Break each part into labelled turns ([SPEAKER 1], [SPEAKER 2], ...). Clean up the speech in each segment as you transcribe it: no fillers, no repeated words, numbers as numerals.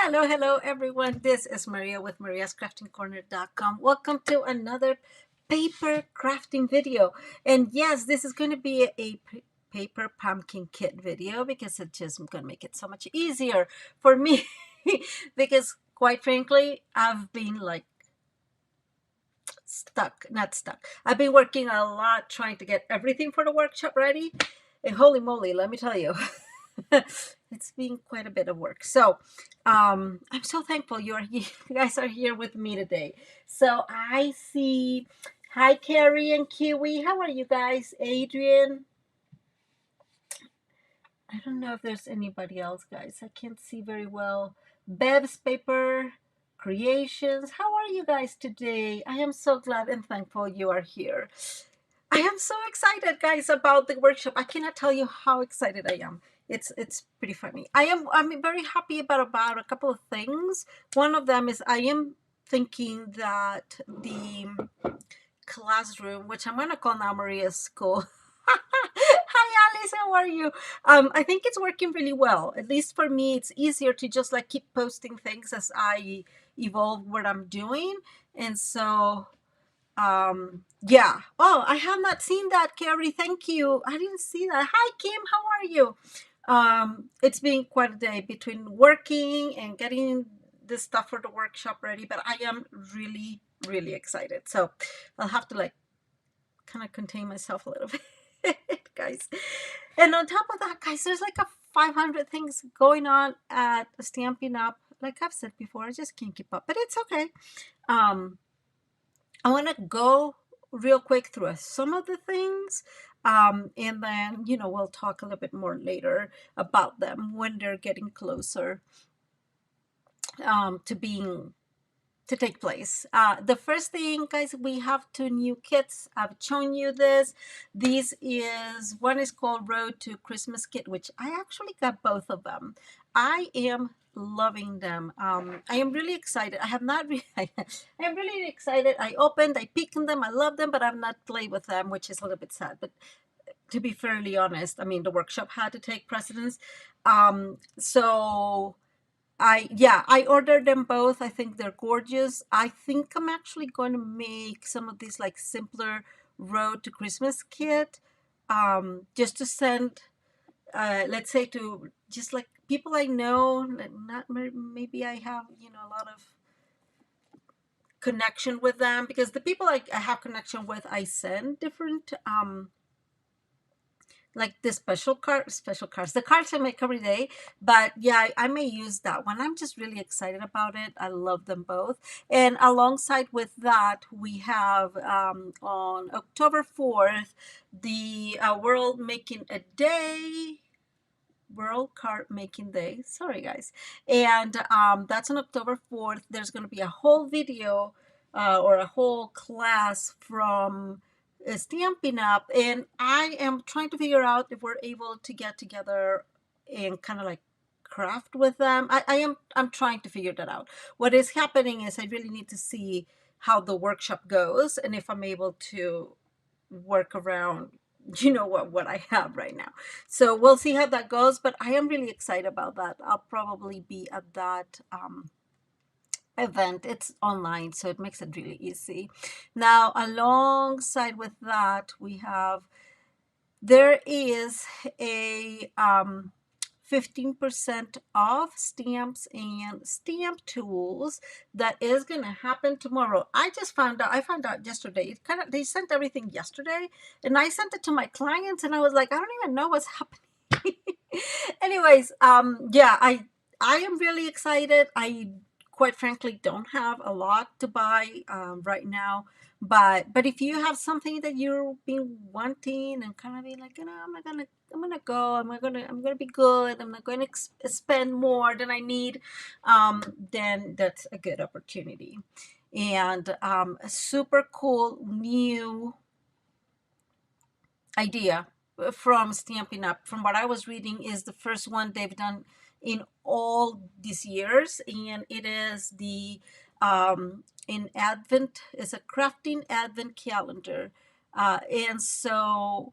[SPEAKER 1] Hello, hello, everyone. This is Maria with mariascraftingcorner.com. Welcome to another paper crafting video. And yes, this is going to be a paper pumpkin kit video because it's just going to make it so much easier for me because quite frankly, I've been like not stuck. I've been working a lot trying to get everything for the workshop ready. And holy moly, let me tell you. It's been quite a bit of work. So I'm so thankful you guys are here with me today. So I see, hi Carrie and Kiwi. How are you guys? Adrian. I don't know if there's anybody else, guys. I can't see very well. Bev's Paper Creations. How are you guys today? I am so glad and thankful you are here. I am so excited, guys, about the workshop. I cannot tell you how excited I am. It's pretty funny. I'm very happy about a couple of things. One of them is I am thinking that the classroom, which I'm gonna call now Maria's school. Hi Alice, how are you? I think it's working really well. At least for me, it's easier to just like keep posting things as I evolve what I'm doing. And so yeah. Oh, I have not seen that, Carrie. Thank you. I didn't see that. Hi Kim, how are you? It's been quite a day between working and getting this stuff for the workshop ready, but I am really, really excited. So I'll have to like kind of contain myself a little bit, guys. And on top of that, guys, there's like a 500 things going on at Stampin' Up. Like I've said before, I just can't keep up, but it's okay. I want to go real quick through some of the things, and then, we'll talk a little bit more later about them when they're getting closer to take place. The first thing, guys, we have 2 new kits. I've shown you this. One is called Road to Christmas Kit, which I actually got both of them. I am loving them. I am really excited. I have not really, I am really excited. I peeked in them, I love them, but I've not played with them, which is a little bit sad. But to be fairly honest, I mean, the workshop had to take precedence. So I ordered them both. I think they're gorgeous. I think I'm actually going to make some of these like simpler Road to Christmas kit, just to send, let's say, to just like people I know, not maybe I have, a lot of connection with them, because the people I have connection with, I send different, like the special cards, the cards I make every day. But yeah, I may use that one. I'm just really excited about it. I love them both. And alongside with that, we have on October 4th, the World Card Making Day. Sorry, guys. And that's on October 4th. There's going to be a whole video or a whole class from Stampin' Up. And I am trying to figure out if we're able to get together and kind of like craft with them. I'm trying to figure that out. What is happening is I really need to see how the workshop goes and if I'm able to work around what I have right now. So we'll see how that goes, but I am really excited about that. I'll probably be at that event. It's online, so it makes it really easy. Now, alongside with that, there is a 15% off stamps and stamp tools that is going to happen tomorrow. I found out yesterday. They sent everything yesterday, and I sent it to my clients, and I was like, I don't even know what's happening. Anyways, yeah, I am really excited. I quite frankly don't have a lot to buy right now. But if you have something that you've been wanting and kind of be like, I'm gonna go, I'm gonna be good, I'm not going to spend more than I need, then that's a good opportunity. And a super cool new idea from Stampin' Up, from what I was reading, is the first one they've done in all these years, and it is the in Advent. It's a crafting Advent calendar, and so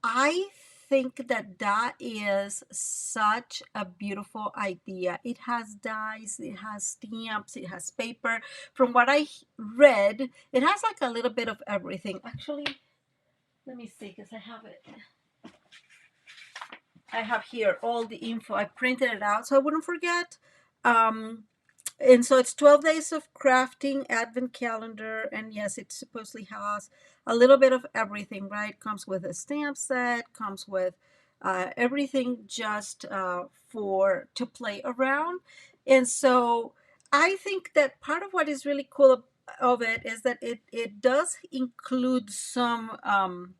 [SPEAKER 1] I think that that is such a beautiful idea. It has dies, it has stamps, it has paper. From what I read, it has like a little bit of everything. Actually, let me see, because I have it. I have here all the info. I printed it out so I wouldn't forget. And so it's 12 days of crafting advent calendar, and yes, it supposedly has a little bit of everything, right? Comes with a stamp set, comes with everything just for to play around. And so I think that part of what is really cool of it is that it does include some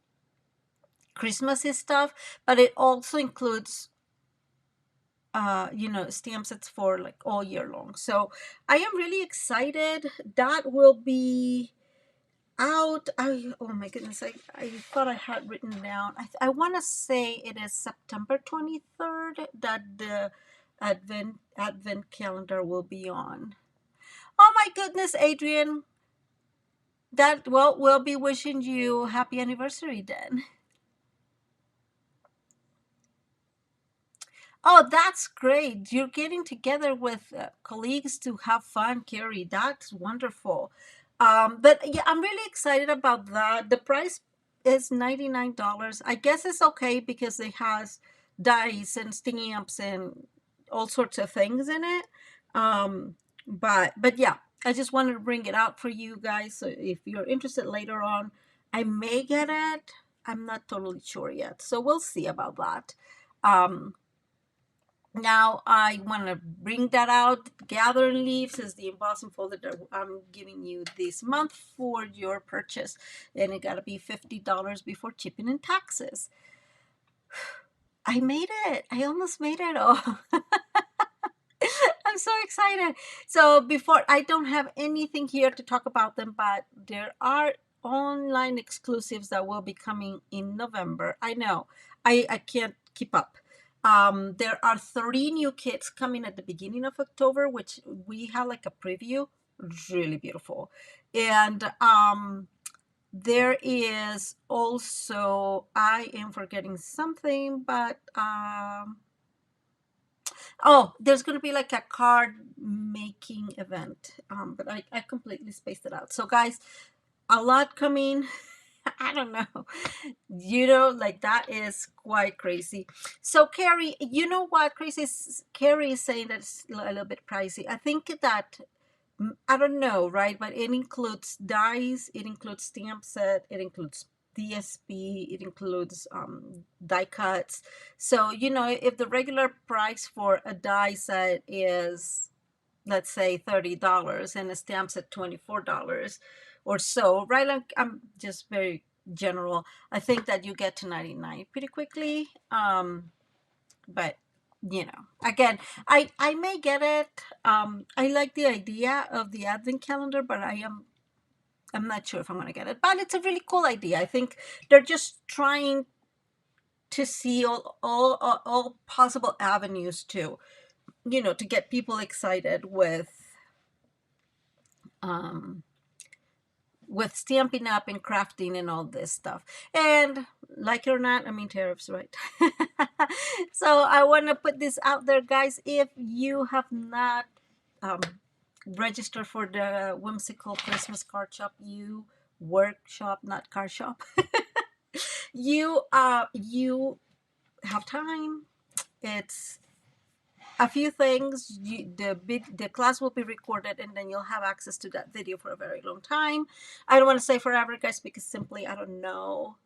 [SPEAKER 1] Christmassy stuff, but it also includes stamp sets for like all year long. So I am really excited. That will be out. Oh my goodness, I thought I had written down. I want to say it is September 23rd that the advent calendar will be on. Oh my goodness, Adrian. That, well, we'll be wishing you happy anniversary then. Oh, that's great. You're getting together with colleagues to have fun, Carrie. That's wonderful. But yeah, I'm really excited about that. The price is $99. I guess it's okay because it has dice and stamps and all sorts of things in it. But yeah, I just wanted to bring it out for you guys. So if you're interested later on, I may get it. I'm not totally sure yet. So we'll see about that. Um, Now I want to bring that out. Gathering Leaves is the embossing folder that I'm giving you this month for your purchase. And it got to be $50 before shipping and taxes. I made it. I almost made it. Oh, I'm so excited. So before, I don't have anything here to talk about them, but there are online exclusives that will be coming in November. I know. I can't keep up. There are 30 new kits coming at the beginning of October, which we have like a preview. Really beautiful. And there is also, I am forgetting something, but oh, there's going to be like a card making event, but I completely spaced it out. So guys, a lot coming. I don't know. Like that is quite crazy. So Carrie, you know what, Carrie is saying that it's a little bit pricey. I think that, I don't know, right? But it includes dies, it includes stamp set, it includes DSP, it includes die cuts. So, if the regular price for a die set is, let's say, $30 and a stamp set $24 or so, right? I'm just very general. I think that you get to 99 pretty quickly. But again, I may get it. I like the idea of the advent calendar, but I'm not sure if I'm going to get it. But it's a really cool idea. I think they're just trying to see all possible avenues to get people excited um with Stampin' Up and crafting and all this stuff. And like it or not, I mean, tariffs, right? So I want to put this out there, guys. If you have not registered for the whimsical Christmas card shop, workshop, not card shop, you have time. It's a few things. The class will be recorded, and then you'll have access to that video for a very long time. I don't want to say forever, guys, because simply I don't know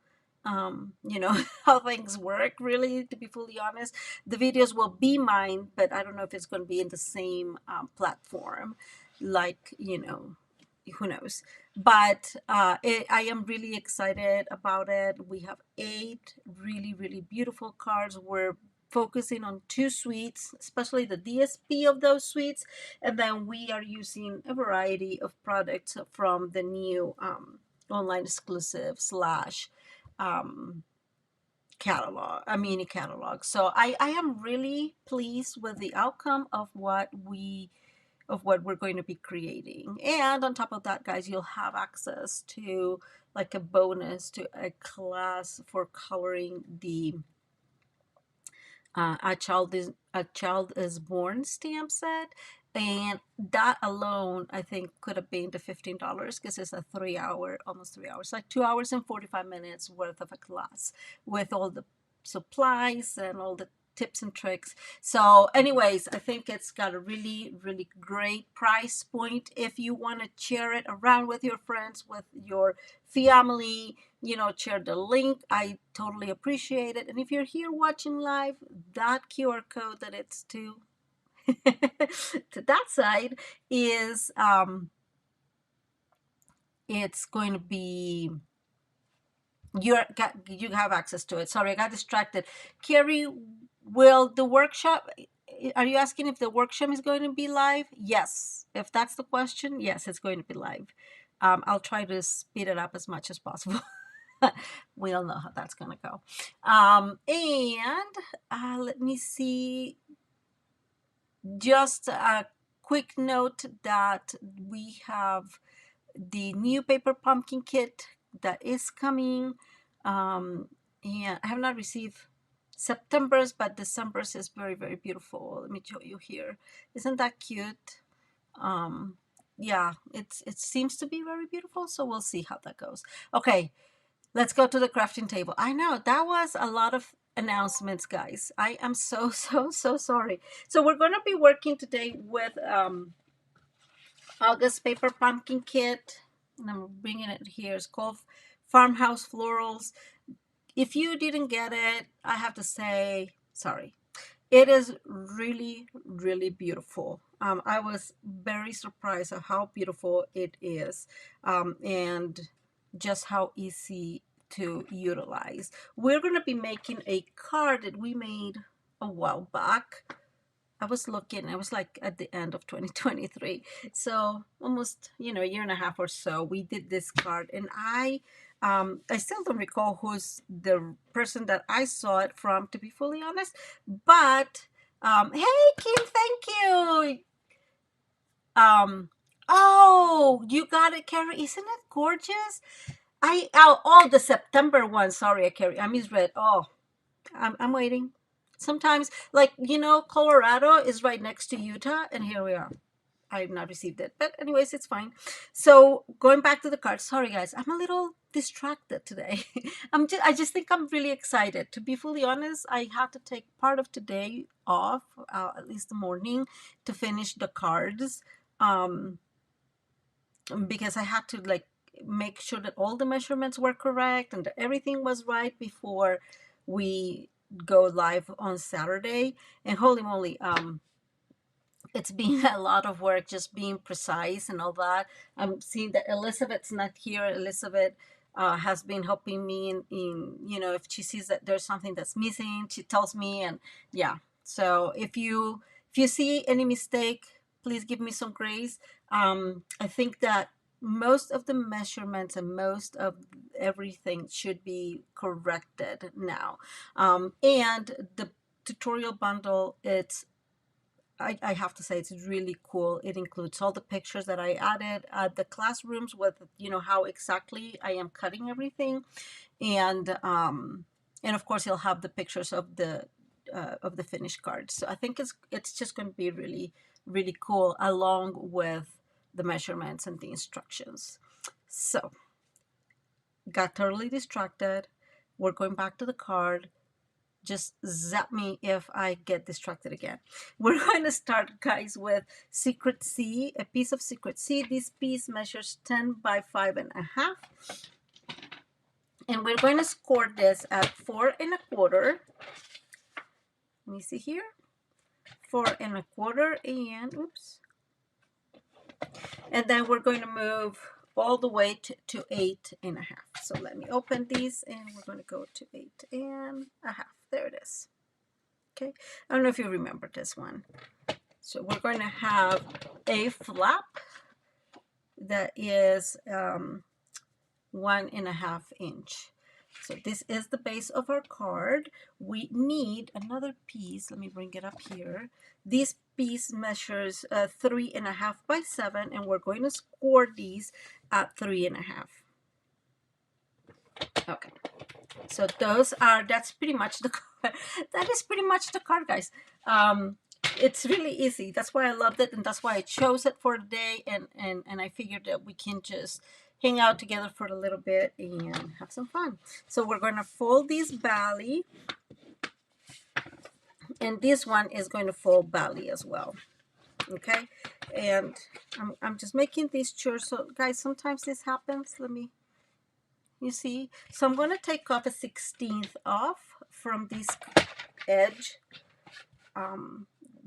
[SPEAKER 1] how things work, really, to be fully honest. The videos will be mine, but I don't know if it's going to be in the same platform, like, who knows. But I am really excited about it. We have 8 really, really beautiful cards. We're focusing on 2 suites, especially the DSP of those suites, and then we are using a variety of products from the new online exclusive slash catalog, a mini catalog. So I am really pleased with the outcome of what we're going to be creating. And on top of that, guys, you'll have access to like a bonus to a class for coloring the a child is born stamp set, and that alone I think could have been the $15 because it's a 3 hour, almost 3 hours, like 2 hours and 45 minutes worth of a class with all the supplies and all the tips and tricks. So anyways, I think it's got a really, really great price point if you want to share it around with your friends, with your family, you know, share the link. I totally appreciate it. And if you're here watching live, that QR code that it's to to that side is it's going to be you have access to it. Sorry, I got distracted. Carrie, will the workshop, are you asking if the workshop is going to be live? Yes. If that's the question, yes, it's going to be live. I'll try to speed it up as much as possible. We all know how that's going to go. Let me see. Just a quick note that we have the new paper pumpkin kit that is coming. And I have not received September's, but December's is very, very beautiful. Let me show you here. Isn't that cute? Yeah, it seems to be very beautiful, so we'll see how that goes. Okay, let's go to the crafting table. I know that was a lot of announcements, guys. I am so sorry. So we're going to be working today with August paper pumpkin kit, and I'm bringing it here. It's called Farmhouse Florals. If you didn't get it, I have to say sorry. It is really, really beautiful. I was very surprised at how beautiful it is, and just how easy to utilize. We're going to be making a card that we made a while back. I was looking, I was like at the end of 2023. So almost, you know, a year and a half or so, we did this card. And I still don't recall who's the person that I saw it from, to be fully honest. But, hey, Kim, thank you. Oh, you got it, Carrie. Isn't it gorgeous? Oh, the September one. Sorry, Carrie. I misread. Oh, I'm waiting. Sometimes, like, you know, Colorado is right next to Utah, and here we are. I have not received it, but anyways, it's fine. So going back to the card, sorry guys, I'm a little distracted today. I just think I'm really excited. To be fully honest, I had to take part of today off, at least the morning, to finish the cards, because I had to like make sure that all the measurements were correct and that everything was right before we go live on Saturday. And holy moly, it's been a lot of work just being precise and all that. I'm seeing that Elizabeth's not here. Elizabeth has been helping me in, you know, if she sees that there's something that's missing, she tells me. And yeah, so if you see any mistake, please give me some grace. I think that most of the measurements and most of everything should be corrected now. And the tutorial bundle, I have to say it's really cool. It includes all the pictures that I added, the classrooms with, you know, how exactly I am cutting everything, and of course you'll have the pictures of the finished cards. So I think it's just going to be really, really cool, along with the measurements and the instructions. So got totally distracted. We're going back to the card. Just zap me if I get distracted again. We're going to start, guys, with Secret C, a piece of Secret C. This piece measures 10 by 5.5. And we're going to score this at 4 1/4. Let me see here. 4 1/4 and oops. And then we're going to move all the way to 8 1/2. So let me open these and we're going to go to 8 1/2. There it is. Okay, I don't know if you remember this one. So we're going to have a flap that is 1 1/2 inch. So this is the base of our card. We need another piece. Let me bring it up here. This piece measures 3 1/2 by 7, and we're going to score these at 3 1/2. Okay. So that's pretty much the that is pretty much the card, guys. It's really easy. That's why I loved it, and that's why I chose it for today. And I figured that we can just hang out together for a little bit and have some fun. So we're going to fold this belly, and this one is going to fold belly as well. Okay, and I'm just making these chores. So guys, sometimes this happens. You see, so I'm going to take off a 16th off from this edge,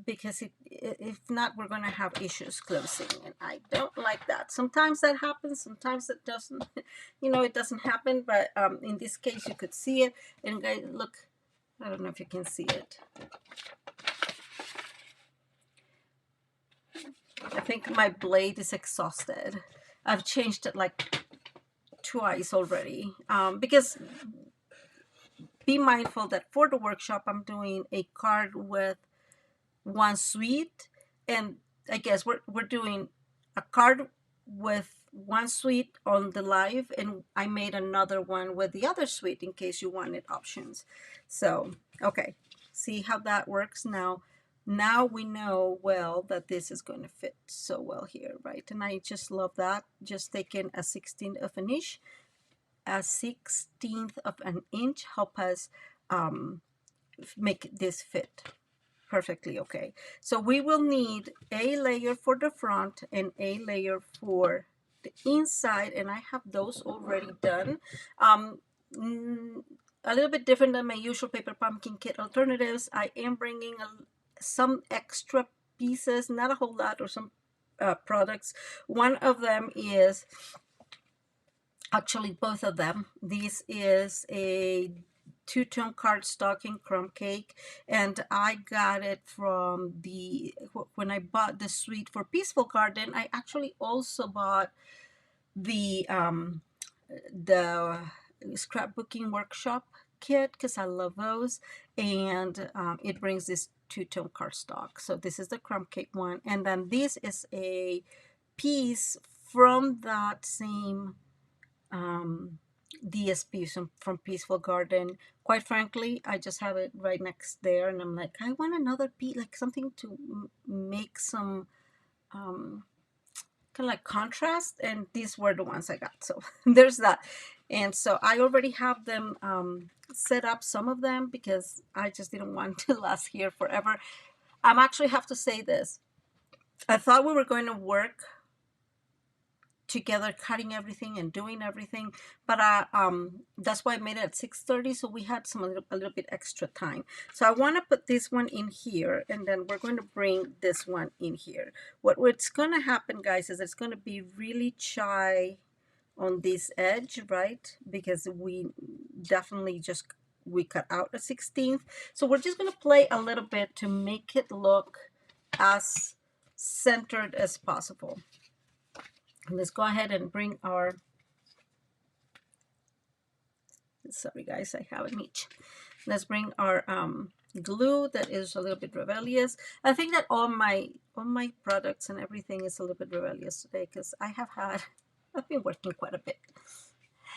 [SPEAKER 1] because if not, we're going to have issues closing, and I don't like that. Sometimes that happens, sometimes it doesn't. It doesn't happen, but in this case you could see it. And guys, look, I don't know if you can see it. I think my blade is exhausted. I've changed it like twice already, because be mindful that for the workshop I'm doing a card with one suite, and I guess we're doing a card with one suite on the live, and I made another one with the other suite in case you wanted options. So okay, see how that works now. Now we know well that this is going to fit so well here, right? And I just love that. Just taking a 16th of an inch, help us make this fit perfectly. Okay, so we will need a layer for the front and a layer for the inside, and I have those already done. A little bit different than my usual paper pumpkin kit alternatives. I am bringing some extra pieces, not a whole lot, or some products. One of them is actually both of them. This is a two-tone cardstock in crumb cake, and I got it from when I bought the suite for Peaceful Garden. I actually also bought the scrapbooking workshop kit because I love those, and it brings this two-tone cardstock. So this is the crumb cake one, and then this is a piece from that same DSP from Peaceful Garden. Quite frankly, I just have it right next there, and I'm like, I want another piece, like something to make some kind of like contrast, and these were the ones I got. So there's that. And so I already have them set up, some of them, because I just didn't want to last here forever. I'm actually have to say this. I thought we were going to work together, cutting everything and doing everything, but that's why I made it at 6:30, so we had a little bit extra time. So I want to put this one in here, and then we're going to bring this one in here. What's going to happen, guys, is it's going to be really shy on this edge, right? Because we definitely we cut out a 16th, so we're just going to play a little bit to make it look as centered as possible. Let's go ahead and bring our, sorry guys, I have an itch. Let's bring our glue that is a little bit rebellious. I think that all my products and everything is a little bit rebellious today because I've been working quite a bit.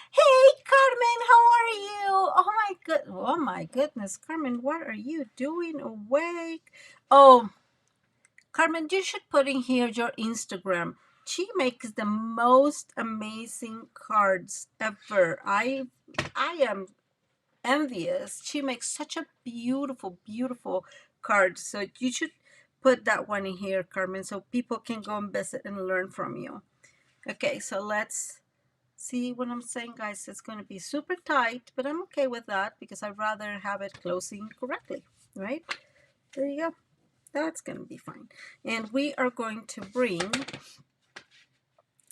[SPEAKER 1] Hey Carmen, how are you? Oh my goodness, Carmen, what are you doing awake? Oh, Carmen, you should put in here your Instagram. She makes the most amazing cards ever. I am envious. She makes such a beautiful, beautiful card. So you should put that one in here, Carmen, so people can go and visit and learn from you. Okay, so let's see what I'm saying, guys. It's going to be super tight, but I'm okay with that because I'd rather have it closing correctly, right? There you go. That's going to be fine. And we are going to bring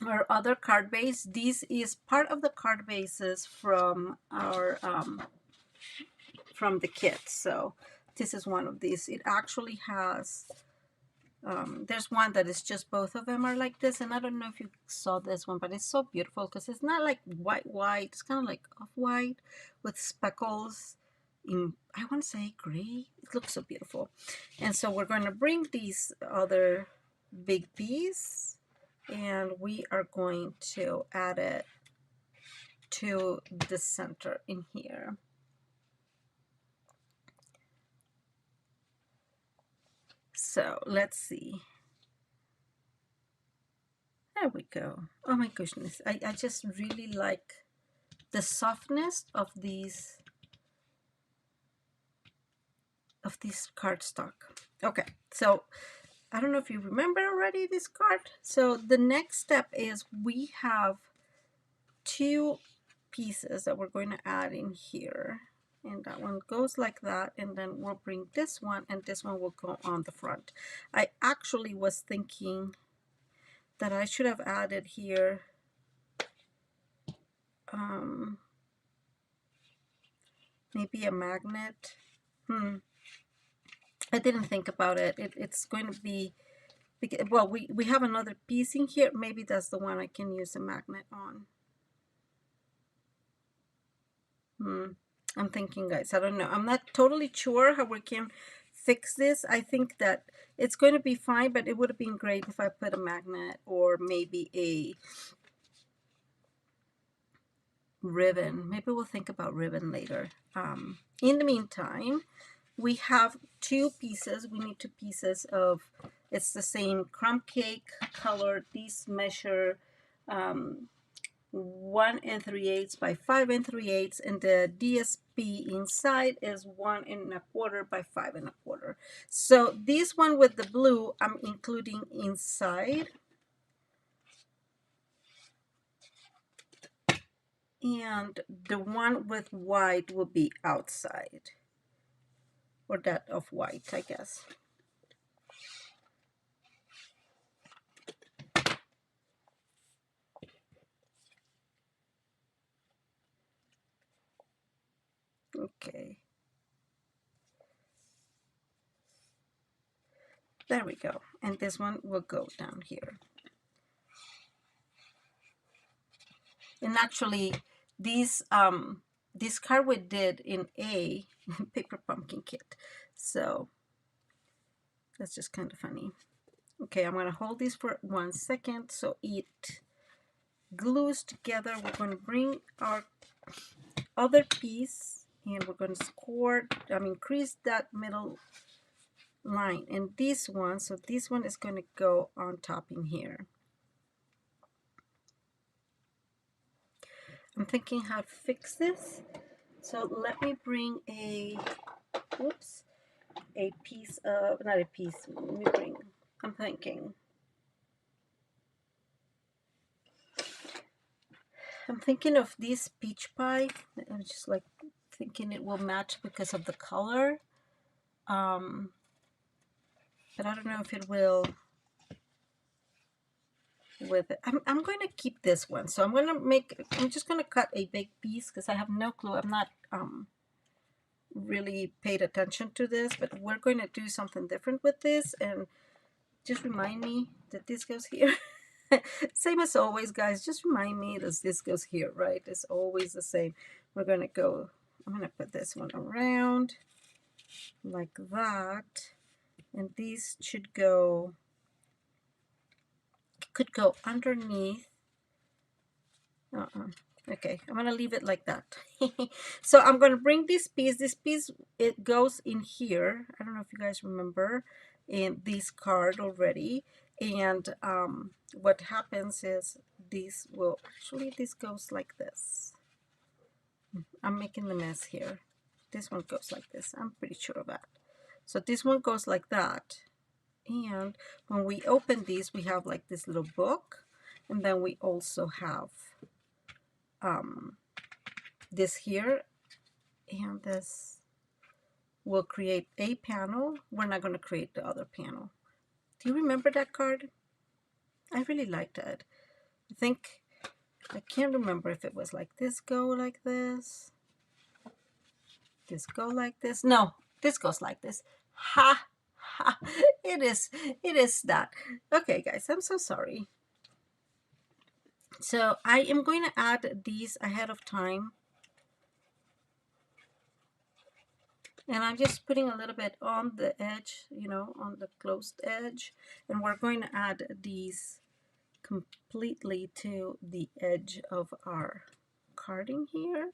[SPEAKER 1] our other card base. This is part of the card bases from our from the kit. So this is one of these. It actually has there's one that is just both of them are like this, and I don't know if you saw this one, but it's so beautiful because it's not like white, it's kind of like off-white with speckles in, I want to say, gray. It looks so beautiful. And so we're going to bring these other big piece, and we are going to add it to the center in here. So let's see. There we go. Oh my goodness. I just really like the softness of these cardstock. Okay, so I don't know if you remember already this card. So the next step is we have two pieces that we're going to add in here. And that one goes like that, and then we'll bring this one, and this one will go on the front. I actually was thinking that I should have added here maybe a magnet. I didn't think about it. It's going to be, well, we have another piece in here. Maybe that's the one I can use a magnet on. I'm thinking, guys, I don't know. I'm not totally sure how we can fix this. I think that it's going to be fine, but it would have been great if I put a magnet or maybe a ribbon. Maybe we'll think about ribbon later. In the meantime, we have two pieces. We need two pieces of, it's the same crumb cake color. These measure 1 3/8 by 5 3/8, and the DSP inside is 1 1/4 by 5 1/4. So this one with the blue, I'm including inside. And the one with white will be outside, or that of white, I guess. Okay. There we go. And this one will go down here. And actually, this card we did in a paper pumpkin kit. So that's just kind of funny. Okay, I'm going to hold this for 1 second so it glues together. We're going to bring our other piece and we're going to increase that middle line. And this one, so this one is going to go on top in here. I'm thinking how to fix this. So let me bring a piece of, not a piece, let me bring, I'm thinking of this peach pie. I'm just like thinking it will match because of the color. But I don't know if it will with it. I'm going to keep this one. So I'm just going to cut a big piece because I have no clue. I'm not really paid attention to this, but we're going to do something different with this, and just remind me that this goes here. Same as always, guys, just remind me that this goes here, right? It's always the same. I'm going to put this one around like that, and these could go underneath. Okay, I'm going to leave it like that. So I'm going to bring this piece. It goes in here. I don't know if you guys remember in this card already. And what happens is this goes like this. I'm making the mess here. This one goes like this. I'm pretty sure of that. So this one goes like that. And when we open these, we have like this little book. And then we also have this here, and this will create a panel. We're not going to create the other panel. Do you remember that card? I really liked it. I can't remember if it was like this go like this. This go like this. No, this goes like this. Ha! Ha! It is that. Okay, guys, I'm so sorry. So I am going to add these ahead of time. And I'm just putting a little bit on the edge, on the closed edge. And we're going to add these completely to the edge of our carding here,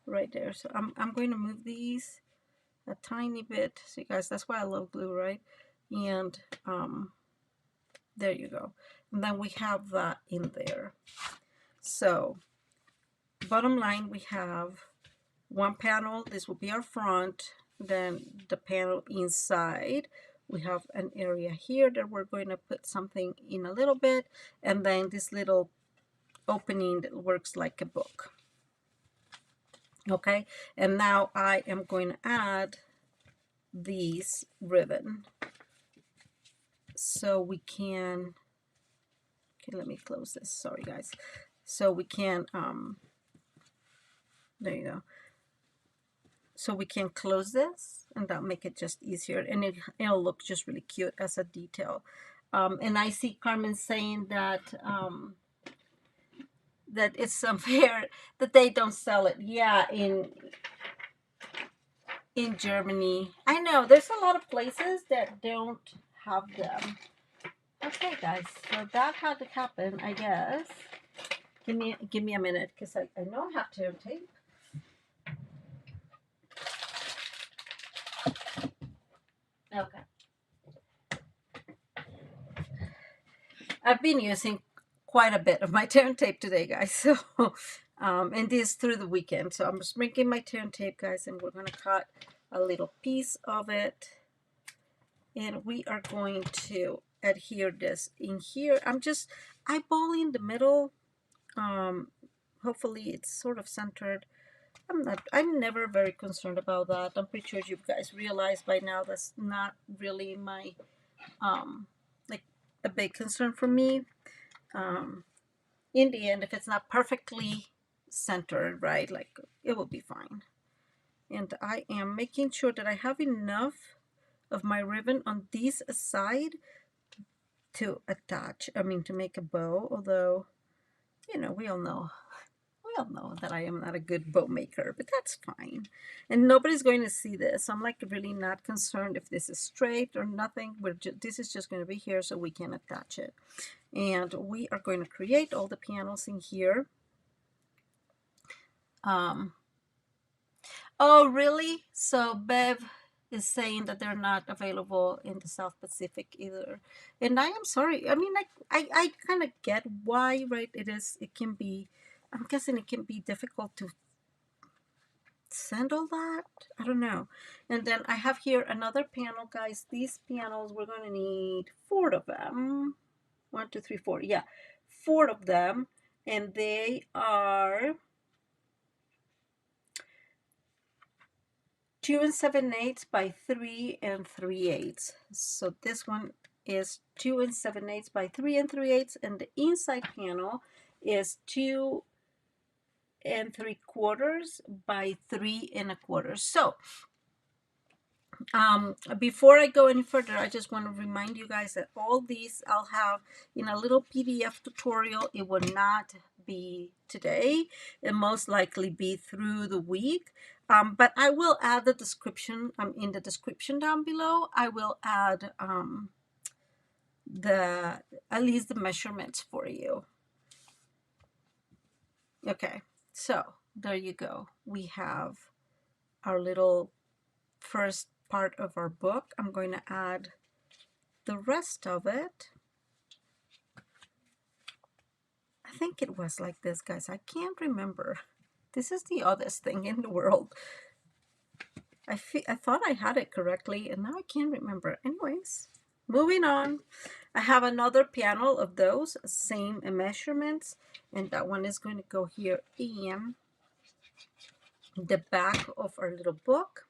[SPEAKER 1] right there. So I'm going to move these a tiny bit. See, guys, that's why I love glue, right? And there you go. And then we have that in there. So bottom line, we have one panel. This will be our front. Then the panel inside, we have an area here that we're going to put something in a little bit, and then this little opening that works like a book. Okay, and now I am going to add these ribbon so we can, okay, let me close this, sorry guys, so we can there you go, so we can close this, and that'll make it just easier, and it'll look just really cute as a detail. And I see Carmen saying that that it's unfair that they don't sell it. Yeah, in Germany. I know there's a lot of places that don't have them. Okay, guys, so that had to happen, I guess. Give me a minute, because I know I have to tape. Okay. I've been using quite a bit of my turn tape today, guys. So, and this through the weekend. So I'm just making my turn tape, guys, and we're going to cut a little piece of it. And we are going to adhere this in here. I'm just eyeballing the middle. Hopefully it's sort of centered. I'm never very concerned about that. I'm pretty sure you guys realize by now that's not really my, like a big concern for me. In the end, if it's not perfectly centered, right, like it will be fine. And I am making sure that I have enough of my ribbon on this side to attach, to make a bow, although, you know, we all know that I am not a good bow maker, but that's fine. And nobody's going to see this. I'm like really not concerned if this is straight or nothing. This is just going to be here so we can attach it. And we are going to create all the panels in here. Oh, really? So Bev is saying that they're not available in the South Pacific either. And I am sorry. I mean, I kind of get why, right? It can be, I'm guessing it can be difficult to send all that. I don't know. And then I have here another panel, guys. These panels, we're going to need 4 of them. 1, 2, 3, 4. Yeah, 4 of them. And they are 2 7/8 by 3 3/8. So this one is 2 7/8 by 3 3/8, and the inside panel is 2 3/4 by 3 1/4. So before I go any further, I just want to remind you guys that all these I'll have in a little PDF tutorial. It will not be today. It'll most likely be through the week. But I will add the description in the description down below. I will add at least the measurements for you. Okay, so there you go. We have our little first part of our book. I'm going to add the rest of it. I think it was like this, guys. I can't remember. This is the oddest thing in the world. I thought I had it correctly, and now I can't remember. Anyways, moving on. I have another panel of those same measurements, and that one is going to go here in the back of our little book.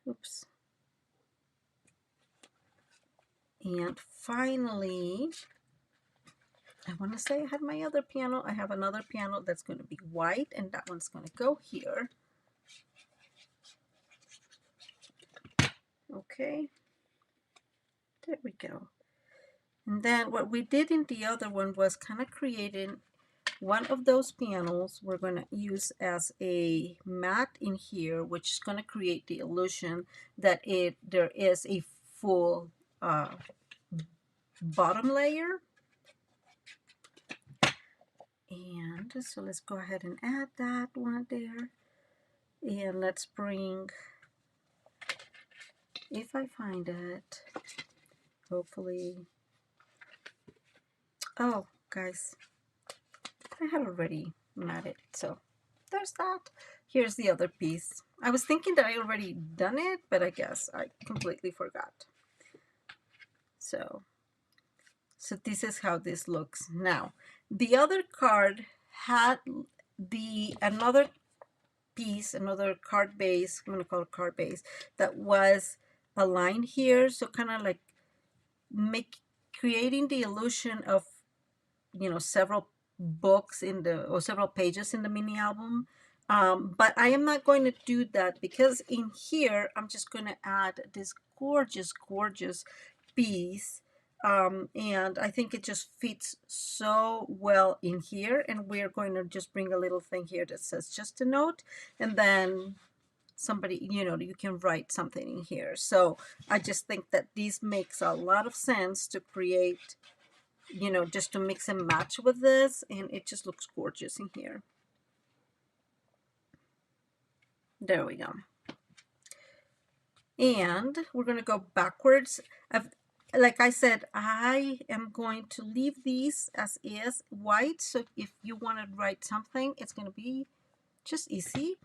[SPEAKER 1] Oops. And finally, I want to say I had my other panel. I have another panel that's going to be white, and that one's going to go here. Okay, there we go. And then what we did in the other one was kind of creating one of those panels we're going to use as a mat in here, which is going to create the illusion that there is a full bottom layer. And so let's go ahead and add that one there. And let's bring, if I find it, hopefully. Oh, guys, I had already matted, so there's that. Here's the other piece. I was thinking that I already done it, but I guess I completely forgot. So this is how this looks now. The other card had another piece, another card base, I'm gonna call it card base, that was aligned here, so kind of like creating the illusion of, you know, several books in the, or several pages in the mini album. But I am not going to do that, because in here I'm just going to add this gorgeous piece, and I think it just fits so well in here. And we're going to just bring a little thing here that says just a note, and then somebody, you know, you can write something in here. So I just think that this makes a lot of sense to create, you know, just to mix and match with this, and it just looks gorgeous in here. There we go. And we're going to go backwards. Like I said, I am going to leave these as is white, so if you want to write something, it's going to be just easy.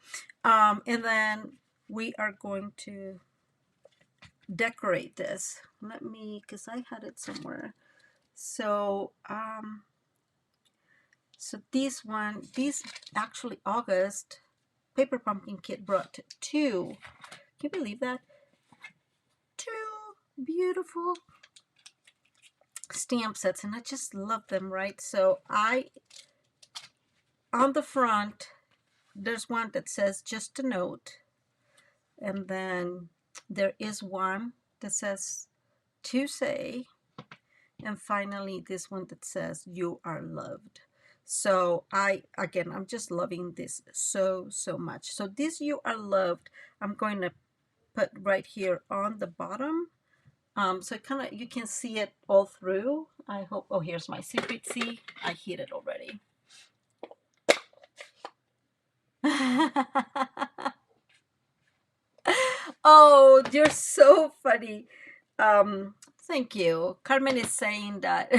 [SPEAKER 1] And then we are going to decorate this. Let me, because I had it somewhere. So so this actually August Paper Pumpkin Kit brought 2. Can you believe that? 2 beautiful stamp sets, and I just love them, right? So on the front, there's one that says just a note, and then there is one that says to say, and finally this one that says you are loved. So I'm just loving this so much. So this you are loved, I'm going to put right here on the bottom, so kind of, you can see it all through. I hope. Oh, here's my secret. See, I hid it already. Oh, you're so funny. Thank you. Carmen is saying that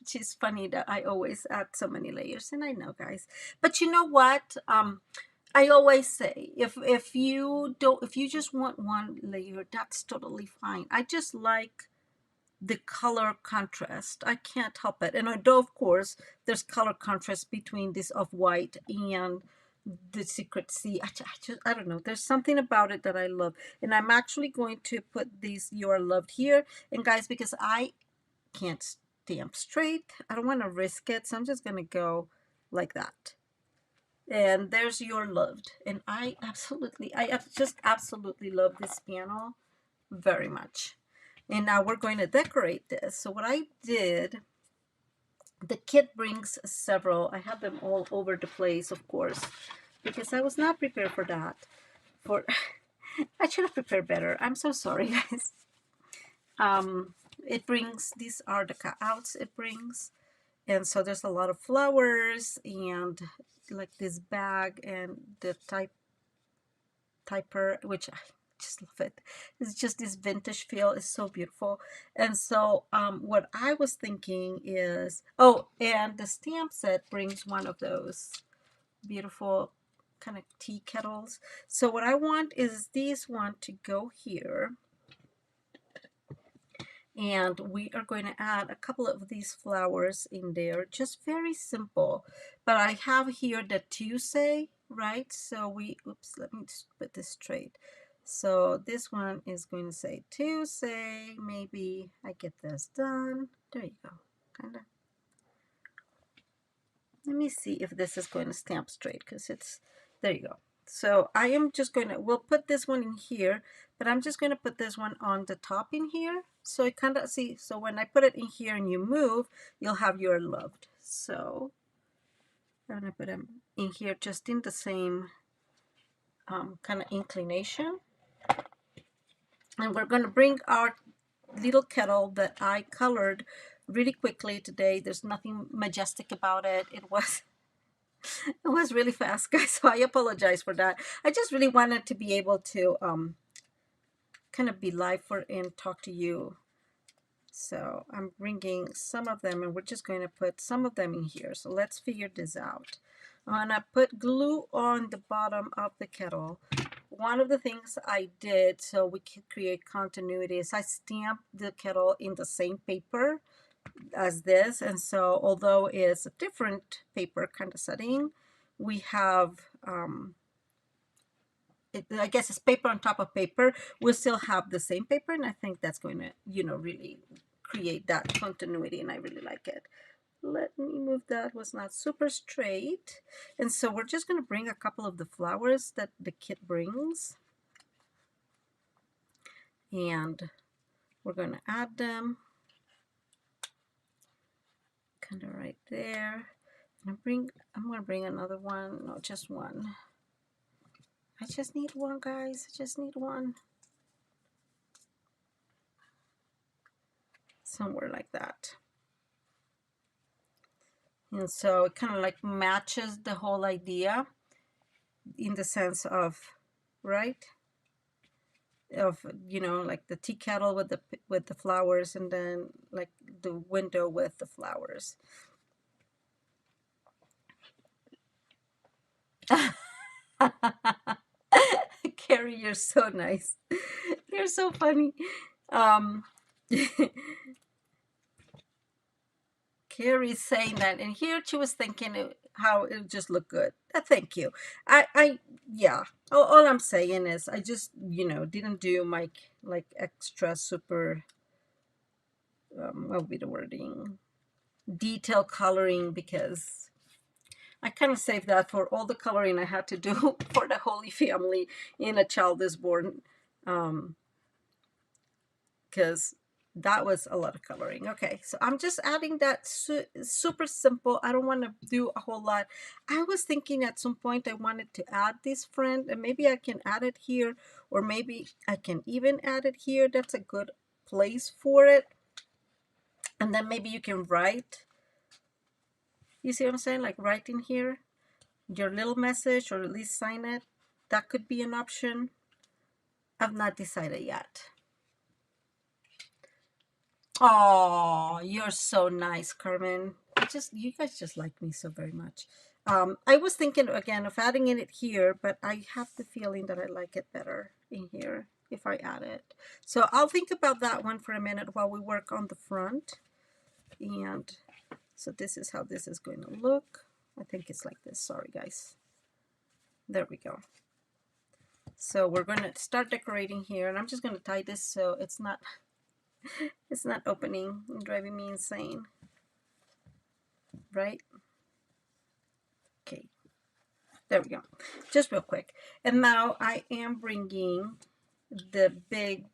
[SPEAKER 1] she's funny that I always add so many layers, and I know, guys. But you know what? I always say, if you just want one layer, that's totally fine. I just like the color contrast. I can't help it. And although, of course, there's color contrast between this off-white and the Secret Sea, I don't know. There's something about it that I love. And I'm actually going to put these You Are Loved here. And guys, because I can't stamp straight, I don't want to risk it. So I'm just going to go like that. And there's You're Loved. And I just absolutely love this panel very much. And now we're going to decorate this. So what I did, the kit brings several. I have them all over the place, of course, because I was not prepared for that. I should have prepared better. I'm so sorry, guys. It brings, these are the cutouts it brings. And so there's a lot of flowers and like this bag and the typer, which I just love it. It's just this vintage feel is so beautiful. And so what I was thinking is, oh, and the stamp set brings one of those beautiful kind of tea kettles. So what I want is this one to go here. And we are going to add a couple of these flowers in there, just very simple. But I have here the to say, right? So oops, let me just put this straight. So this one is going to say to say, maybe I get this done. There you go, kind of. Let me see if this is going to stamp straight, because there you go. So I am just going to, we'll put this one in here, but I'm just going to put this one on the top in here. So it kind of, see, so when I put it in here and you move, you'll have You're Loved. So I'm going to put them in here just in the same kind of inclination. And we're going to bring our little kettle that I colored really quickly today. There's nothing majestic about it. It was It was really fast, guys, so I apologize for that. I just really wanted to be able to kind of be live for and talk to you. So I'm bringing some of them, and we're just going to put some of them in here. So let's figure this out. I'm gonna put glue on the bottom of the kettle. One of the things I did so we could create continuity is I stamped the kettle in the same paper as this, and so although it's a different paper kind of setting, we have I guess it's paper on top of paper. We'll still have the same paper, and I think that's going to, you know, really create that continuity, and I really like it. Let me move that. It was not super straight. And so we're just going to bring a couple of the flowers that the kit brings, and we're going to add them kind of right there. I'm going to bring another one. No, just one. I just need one, guys. I just need one. Somewhere like that. And so it kind of like matches the whole idea in the sense of, right? Of, you know, like the tea kettle with the flowers, and then like the window with the flowers. Carrie, you're so nice. You're so funny. Carrie's saying that, and here she was thinking how it would just look good. Thank you. Yeah. All I'm saying is I just, you know, didn't do my like extra super, what would be the wording? Detail coloring, because I kind of saved that for all the coloring I had to do for the Holy Family in A Child is Born, because that was a lot of coloring. Okay, so I'm just adding that super simple. I don't want to do a whole lot. I was thinking at some point I wanted to add this friend, and maybe I can add it here, or maybe I can even add it here. That's a good place for it. And then maybe you can write. You see what I'm saying? Like write in here your little message, or at least sign it. That could be an option. I've not decided yet. Oh, you're so nice, Carmen. You guys just like me so very much. I was thinking again of adding it here, but I have the feeling that I like it better in here if I add it. So I'll think about that one for a minute while we work on the front. And so this is how this is going to look. I think it's like this. Sorry, guys. There we go. So we're going to start decorating here, and I'm just going to tie this so it's not opening and driving me insane. Right? Okay. There we go. Just real quick. And now I am bringing the big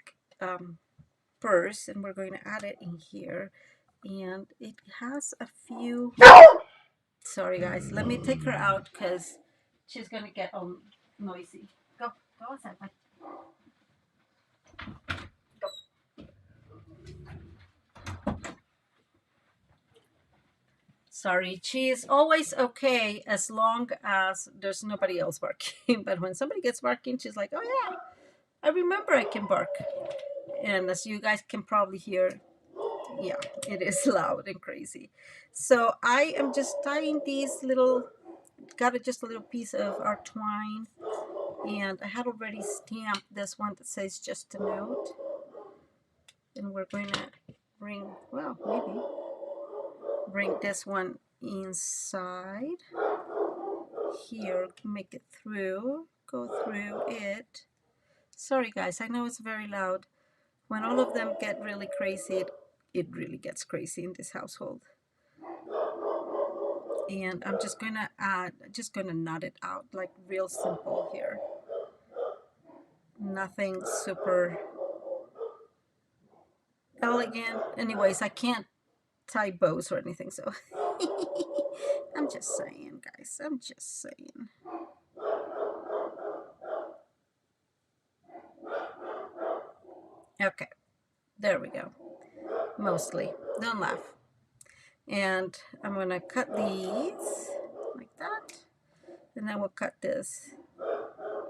[SPEAKER 1] purse, and we're going to add it in here. And it has a few... Sorry, guys. Let me take her out because she's going to get all noisy. Go outside. Go. Sorry, she is always okay as long as there's nobody else barking. But when somebody gets barking, she's like, oh yeah, I remember I can bark. And as you guys can probably hear, yeah, it is loud and crazy. So I am just tying these little, got just a little piece of our twine. And I had already stamped this one that says just a note. And we're going to bring, well, maybe bring this one inside here, make it through, go through it. Sorry guys, I know it's very loud. When all of them get really crazy, it really gets crazy in this household. And I'm just gonna knot it out like real simple here. Nothing super elegant. Anyways, I can't tie bows or anything, so I'm just saying, guys. I'm just saying. Okay, there we go. Mostly. Don't laugh. And I'm gonna cut these like that. then we'll cut this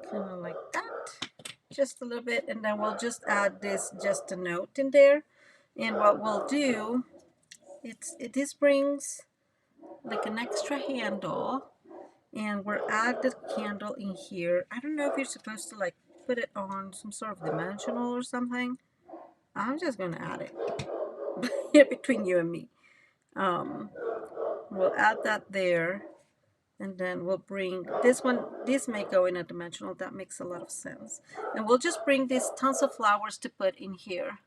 [SPEAKER 1] kind of like that, just a little bit, and then we'll just add this just a note in there. And what we'll do, this brings like an extra handle, and we'll add the candle in here. I don't know if you're supposed to like put it on some sort of dimensional or something. I'm just gonna add it here between you and me. We'll add that there, and then we'll bring this one. This may go in a dimensional. That makes a lot of sense. And we'll just bring these tons of flowers to put in here.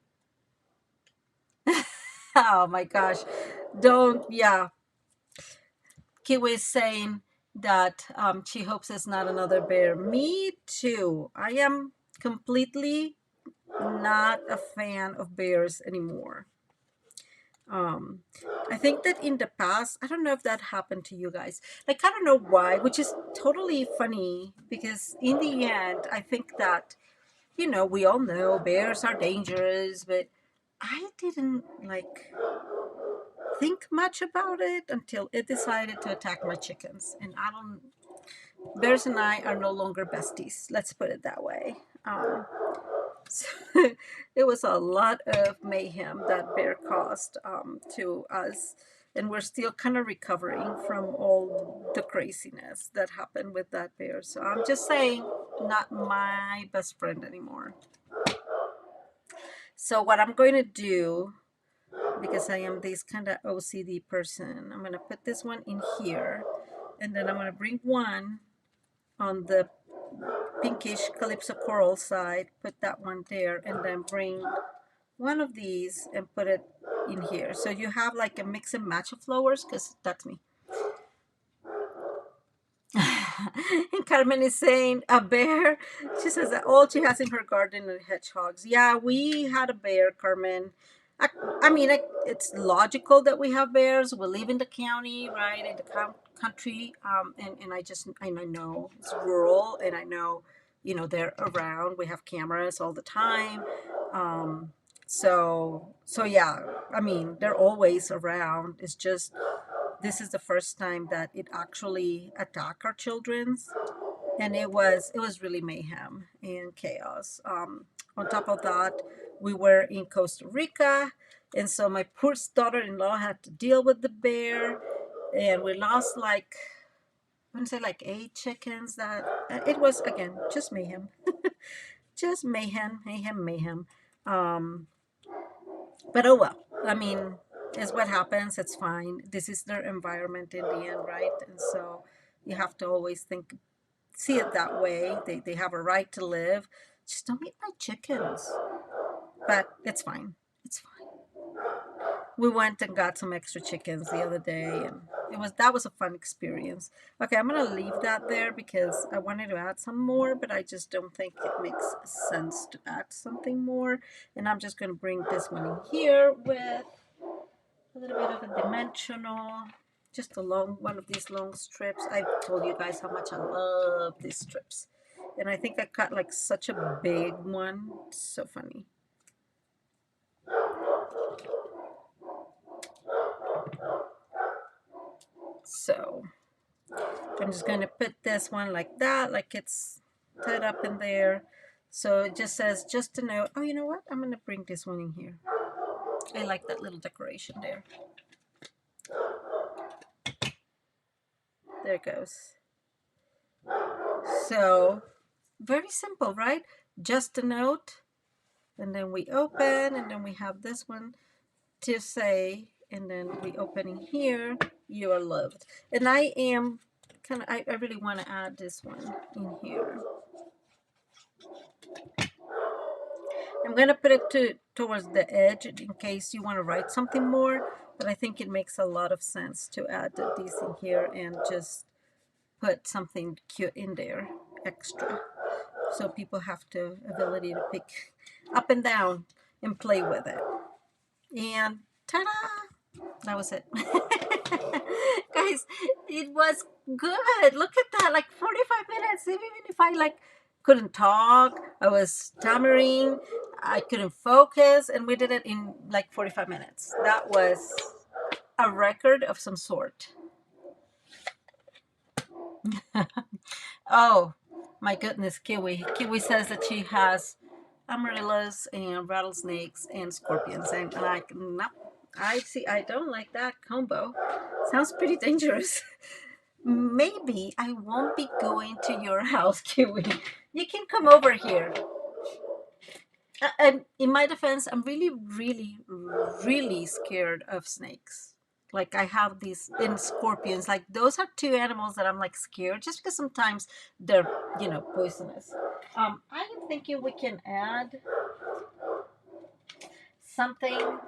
[SPEAKER 1] Oh my gosh, don't, yeah. Kiwi is saying that she hopes it's not another bear. Me too. I am completely not a fan of bears anymore. I think that in the past, I don't know if that happened to you guys. Like, I don't know why, which is totally funny, because in the end, I think that, you know, we all know bears are dangerous, but I didn't like think much about it until it decided to attack my chickens. And I don't, bears and I are no longer besties. Let's put it that way. So it was a lot of mayhem that bear caused to us. And we're still kind of recovering from all the craziness that happened with that bear. So I'm just saying, not my best friend anymore. So what I'm going to do, because I am this kind of OCD person, I'm going to put this one in here, and then I'm going to bring one on the pinkish Calypso coral side, put that one there, and then bring one of these and put it in here. So you have like a mix and match of flowers, because that's me. And Carmen is saying a bear. She says that all she has in her garden are hedgehogs. Yeah, we had a bear, Carmen. I mean, it's logical that we have bears. We live in the county, right, in the country, and I know it's rural, and I know, you know, they're around. We have cameras all the time, so yeah. I mean, they're always around. It's just this is the first time that it actually attacked our children's, and it was really mayhem and chaos. On top of that, we were in Costa Rica, and so my poor daughter-in-law had to deal with the bear, and we lost like, I want to say like 8 chickens. That it was, again, just mayhem. Just mayhem. But oh well. I mean, it's what happens. It's fine. This is their environment in the end, right? And so you have to always see it that way. They have a right to live. Just don't eat my chickens. But it's fine. It's fine. We went and got some extra chickens the other day, and that was a fun experience. Okay, I'm gonna leave that there because I wanted to add some more, but I just don't think it makes sense to add something more. And I'm just gonna bring this one in here with a little bit of a dimensional, just a long one of these long strips. I've told you guys how much I love these strips, and I think I cut like such a big one. It's so funny. So I'm just going to put this one like that, like it's tied up in there. So it just says, just to know. Oh, you know what? I'm going to bring this one in here. I like that little decoration there. There it goes. So very simple, right? Just a note, and then we open, and then we have this one to say, and then we open in here, you are loved. And I am kind of, I really want to add this one in here. I'm going to put it towards the edge in case you want to write something more, but I think it makes a lot of sense to add these in here and just put something cute in there extra, so people have the ability to pick up and down and play with it. And ta-da! That was it. Guys, it was good. Look at that, like 45 minutes. Even if I like couldn't talk, I was stammering, I couldn't focus, and we did it in like 45 minutes. That was a record of some sort. Oh, my goodness, Kiwi. Kiwi says that she has amaryllis and rattlesnakes and scorpions. And I, no, I see, I don't like that combo. Sounds pretty dangerous. Maybe I won't be going to your house, Kiwi. You can come over here. In my defense, I'm really, really, really scared of snakes. Like I have these in scorpions. Like those are two animals that I'm like scared just because sometimes they're poisonous. I am thinking we can add something.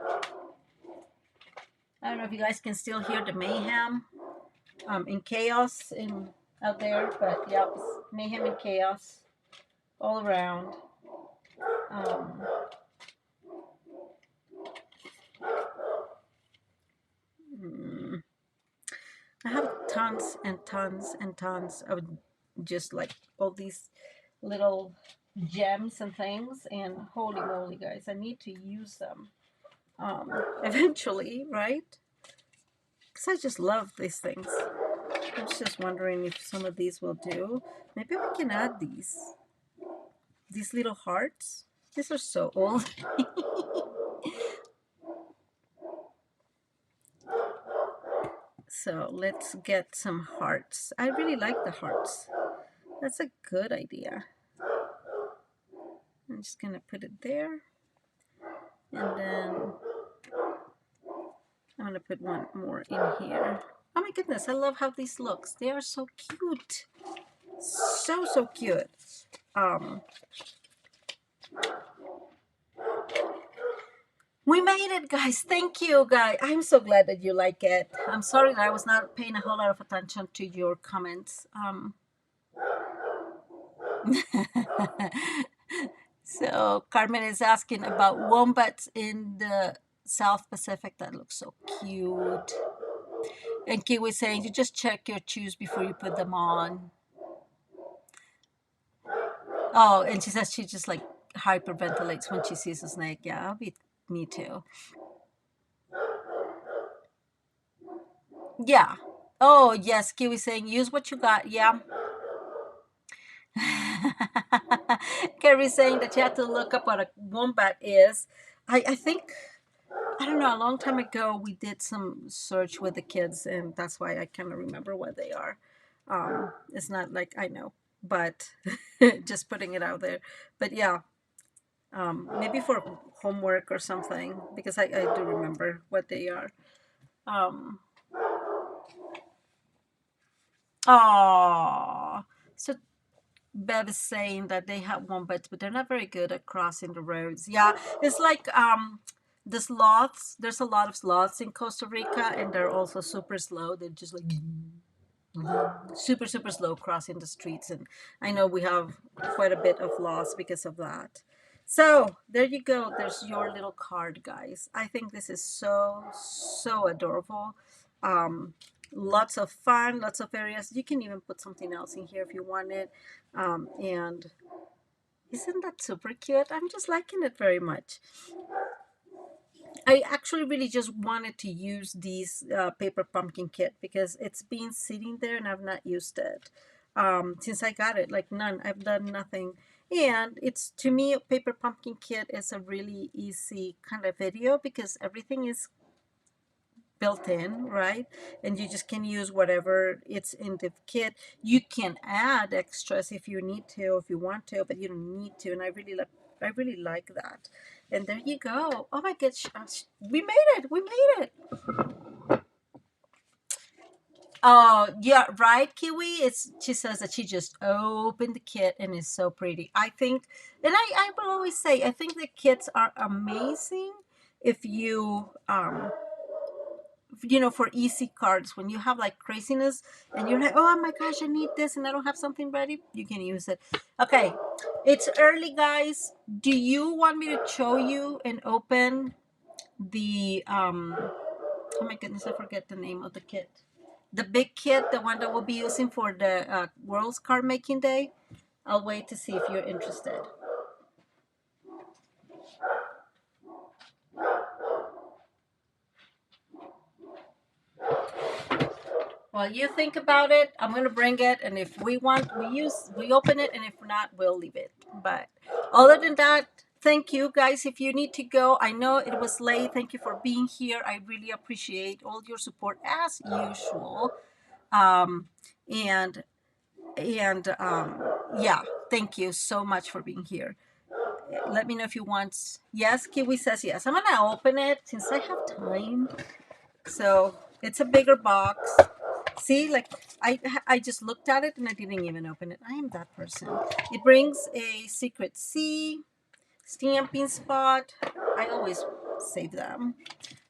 [SPEAKER 1] I don't know if you guys can still hear the mayhem and chaos in out there, but yeah, it's mayhem and chaos all around. Um, hmm. I have tons and tons and tons of just like all these little gems and things, and holy moly, guys, I need to use them eventually, right? Because I just love these things. I was just wondering if some of these will do. Maybe we can add these little hearts. These are so old. So let's get some hearts. I really like the hearts. That's a good idea. I'm just gonna put it there, and then I'm gonna put one more in here. Oh my goodness, I love how this looks. They are so cute. So cute. Um, we made it, guys. Thank you, guys. I'm so glad that you like it. I'm sorry that I was not paying a whole lot of attention to your comments. So Carmen is asking about wombats in the South Pacific. That looks so cute. And Kiwi saying, you just check your shoes before you put them on. Oh, and she says she just like hyperventilates when she sees a snake. Yeah, I'll be me too. Yeah. Oh, yes, Kiwi saying use what you got. Yeah. Carrie saying that you have to look up what a wombat is. I think, I don't know, a long time ago we did some search with the kids, and that's why I kind of remember what they are. It's not like I know, but just putting it out there. But yeah, maybe for homework or something, because I do remember what they are. Oh, so Bev is saying that they have wombats, but they're not very good at crossing the roads. Yeah, it's like the sloths. There's a lot of sloths in Costa Rica, and they're also super slow. They're just like super slow crossing the streets, and I know we have quite a bit of loss because of that. So there you go. There's your little card, guys. I think this is so adorable. um Lots of fun, lots of areas. You can even put something else in here if you want it. And isn't that super cute? I'm just liking it very much. I actually really just wanted to use these paper pumpkin kit because it's been sitting there and I've not used it since I got it. Like none. I've done nothing. And it's, to me, a paper pumpkin kit is a really easy kind of video because everything is built in, right? And you just can use whatever it's in the kit. You can add extras if you need to, if you want to, but you don't need to. And I really like that. And there you go. Oh my gosh, we made it. We made it. Oh, yeah, right, Kiwi. She says that she just opened the kit and it's so pretty. I think, and I will always say, I think the kits are amazing if you for easy cards, when you have like craziness and you're like, oh my gosh, I need this and I don't have something ready, you can use it. Okay, it's early, guys. Do you want me to show you and open the oh my goodness, I forget the name of the kit, the big kit, the one that we'll be using for the world's card making day? I'll wait to see if you're interested. Well, you think about it. I'm gonna bring it, and if we want, we open it, and if not, we'll leave it. But other than that, thank you guys. If you need to go, I know it was late. Thank you for being here. I really appreciate all your support as usual. Um, and yeah, thank you so much for being here. Let me know if you want. Yes, Kiwi says yes. I'm gonna open it since I have time. So it's a bigger box. See, like I just looked at it and I didn't even open it. I am that person. It brings a secret C, stamping spot. I always save them.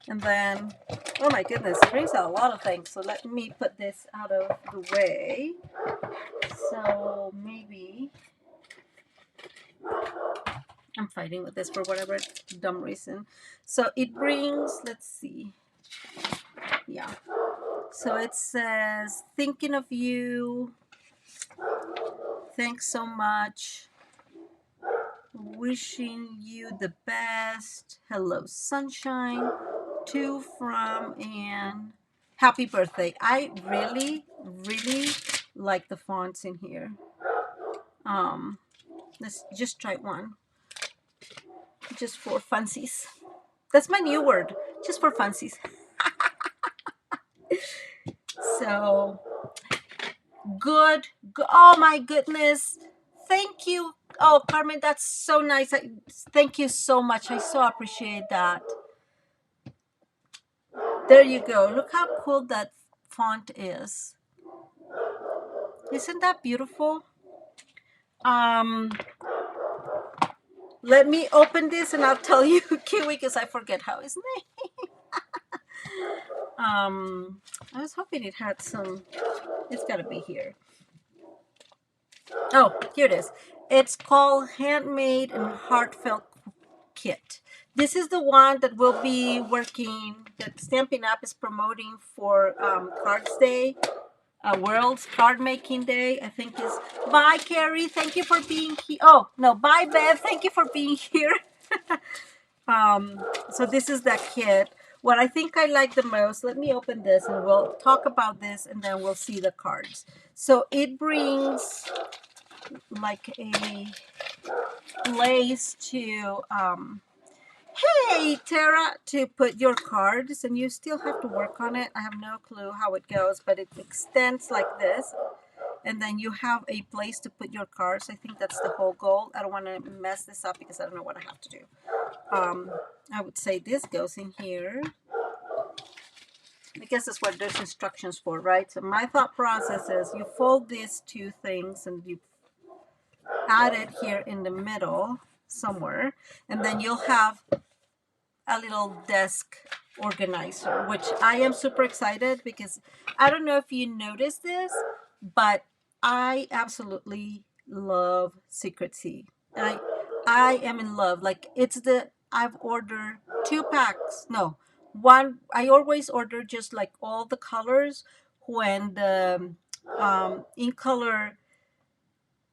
[SPEAKER 1] And then, oh my goodness, it brings out a lot of things. So let me put this out of the way. So maybe I'm fighting with this for whatever dumb reason. So it brings, let's see. Yeah. So it says, thinking of you. Thanks so much. Wishing you the best. Hello, sunshine. To, from, and happy birthday. I really, really like the fonts in here. Let's just try one. Just for funsies. That's my new word. Just for funsies. So good. Oh my goodness. Thank you. Oh, Carmen, that's so nice. Thank you so much. I so appreciate that. There you go. Look how cool that font is. Isn't that beautiful? Let me open this and I'll tell you, Kiwi, because I forget how his name. I was hoping it had some. It's got to be here. Oh, here it is. It's called Handmade and Heartfelt Kit. This is the one that will be working, that Stampin' Up! Is promoting for Cards Day, World's Card Making Day, I think is. Bye, Carrie. Thank you for being here. Oh, no. Bye, Bev. Thank you for being here. So this is that kit. What I think I like the most, let me open this and we'll talk about this and then we'll see the cards. So it brings like a place to, hey, Tara, to put your cards, and you still have to work on it. I have no clue how it goes, but it extends like this. And then you have a place to put your cards. I think that's the whole goal. I don't want to mess this up because I don't know what I have to do. I would say this goes in here. I guess that's what there's instructions for, right? So my thought process is you fold these two things and you add it here in the middle somewhere. And then you'll have a little desk organizer, which I am super excited because I don't know if you noticed this, but I absolutely love Secret C. I am in love. Like I've ordered 2 packs. No, one. I always order just like all the colors when the in color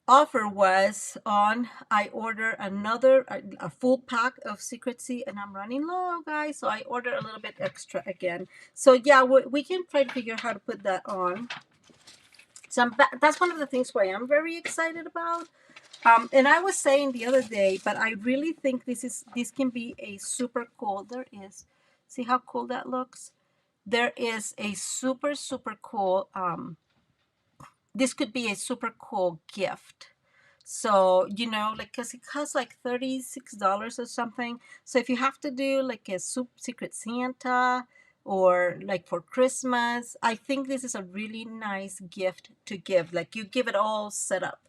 [SPEAKER 1] offer was on. I order another a full pack of Secret C, and I'm running low, guys, so I order a little bit extra again. So yeah, we can try to figure out how to put that on. So that's one of the things where I'm very excited about. And I was saying the other day, but I really think this can be a super cool. There is, see how cool that looks. There is a super cool. This could be a super cool gift. So, you know, like, because it costs like $36 or something. So if you have to do like a Secret Santa or like for Christmas, I think this is a really nice gift to give. Like you give it all set up.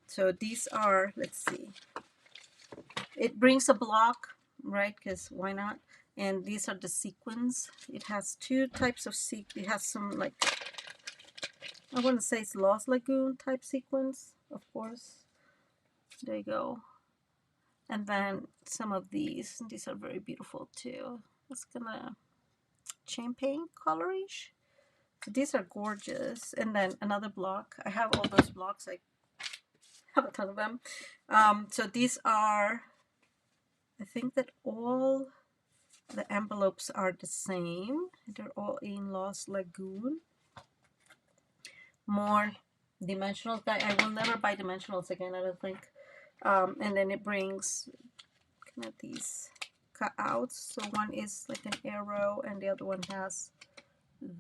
[SPEAKER 1] So these are, let's see. It brings a block, right? Because why not? And these are the sequins. It has 2 types of It has some like, I want to say it's Lost Lagoon type sequins, of course. There you go. And then some of these are very beautiful too. It's gonna champagne colorish. So these are gorgeous. And then another block. I have all those blocks. I have a ton of them. So these are, I think that all the envelopes are the same. They're all in Lost Lagoon. more dimensionals. I will never buy dimensionals again, I don't think. And then it brings kind of these cutouts. So one is like an arrow and the other one has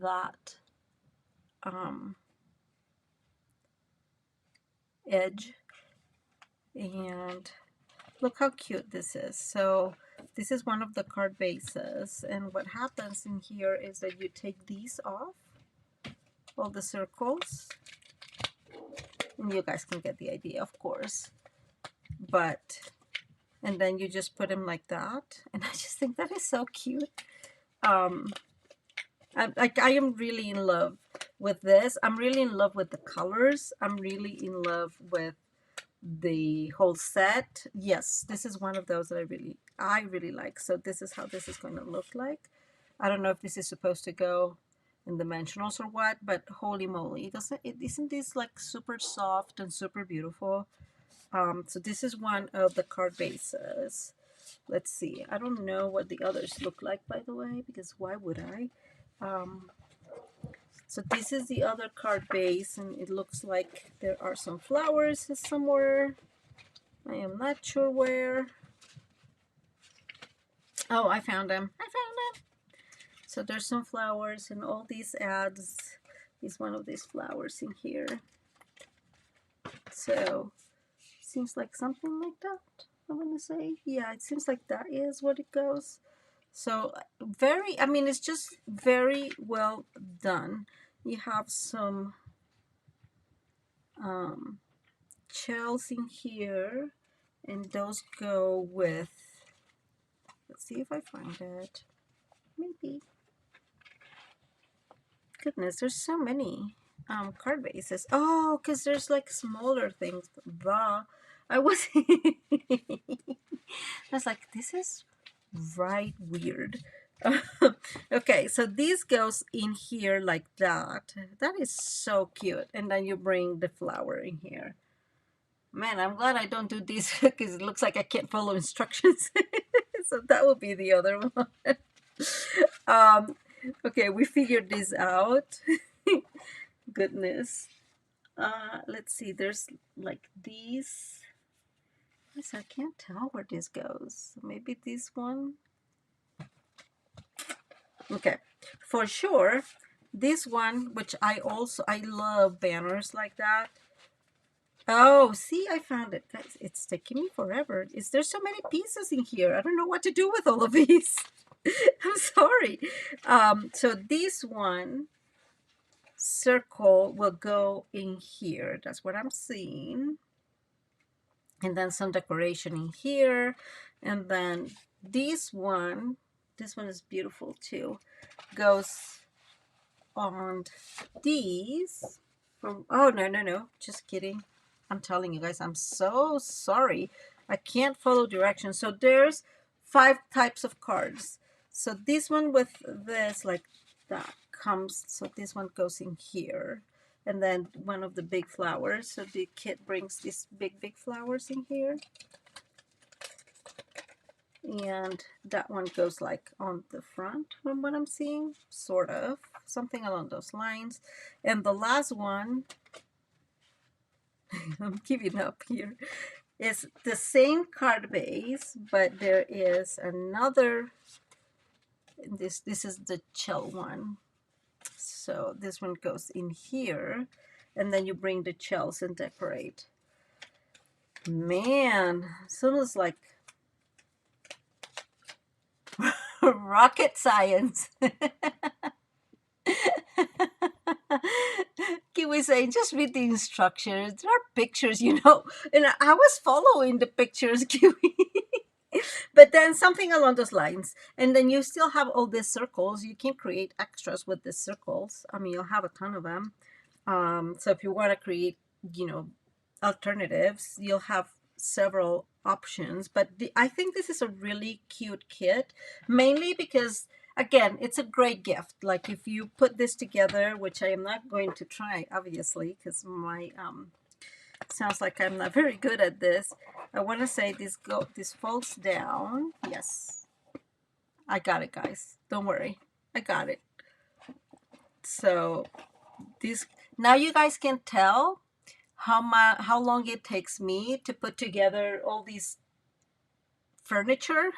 [SPEAKER 1] that edge. And look how cute this is. So this is one of the card bases, and what happens in here is that you take these off, all the circles, and you guys can get the idea, of course, but and then you just put them like that, and I just think that is so cute. I am really in love with this. I'm really in love with the colors. I'm really in love with the whole set. Yes, this is one of those that I really like. So this is how this is going to look like. I don't know if this is supposed to go in dimensionals or what, but holy moly, isn't this like super soft and super beautiful? So this is one of the card bases. Let's see. I don't know what the others look like, by the way, because why would I? So this is the other card base, and it looks like there are some flowers somewhere. I am not sure where. Oh, I found them. I found them. So there's some flowers, and all these ads is one of these flowers in here. So seems like something like that, I'm gonna say. Yeah, it seems like that is what it goes. So I mean, it's just very well done. You have some shells in here, and those go with, let's see if I find it. Maybe. Goodness, there's so many card bases. Oh, because there's like smaller things. I was I was like, this is right weird. Okay, so this goes in here like that. That is so cute. And then you bring the flower in here. Man, I'm glad I don't do this because it looks like I can't follow instructions. So that will be the other one. Okay, we figured this out. Goodness. Let's see, there's like these. Yes, I can't tell where this goes. Maybe this one. Okay, for sure, this one, which I love banners like that. Oh, see, I found it. Guys, it's taking me forever. There's so many pieces in here. I don't know what to do with all of these. I'm sorry. So this one circle will go in here. That's what I'm seeing. And then some decoration in here. And then this one is beautiful too, goes on these. Oh, no, just kidding. I'm telling you guys, I'm so sorry. I can't follow directions. So there's 5 types of cards. So this one with this, like that comes, so this one goes in here. And then one of the big flowers. So the kit brings these big flowers in here. And that one goes like on the front from what I'm seeing, sort of, something along those lines. And the last one, I'm giving up here, is the same card base, but there is another, this is the shell one. So this one goes in here, and then you bring the shells and decorate. Man, sounds like rocket science. Kiwi saying, just read the instructions. There are pictures, you know. And I was following the pictures, Kiwi. But then something along those lines. And then you still have all these circles. You can create extras with the circles. I mean, you'll have a ton of them. So if you want to create, you know, alternatives, you'll have several options. But I think this is a really cute kit, mainly because, again, it's a great gift. Like if you put this together, which I am not going to try, obviously, because my sounds like I'm not very good at this. I want to say this folds down. Yes, I got it, guys. Don't worry, I got it. So Now you guys can tell how long it takes me to put together all these furniture.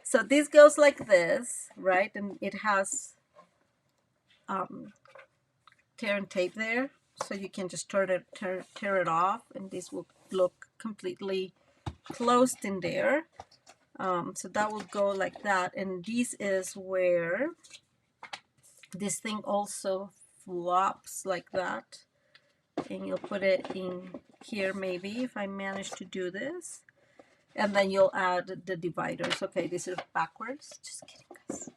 [SPEAKER 1] So this goes like this, right? And it has tear and tape there, so you can just tear it off, and this will look completely closed in there. So that will go like that, and this is where this thing also flops like that, and you'll put it in here maybe if I manage to do this, and then you'll add the dividers. Okay, this is backwards. Just kidding, guys.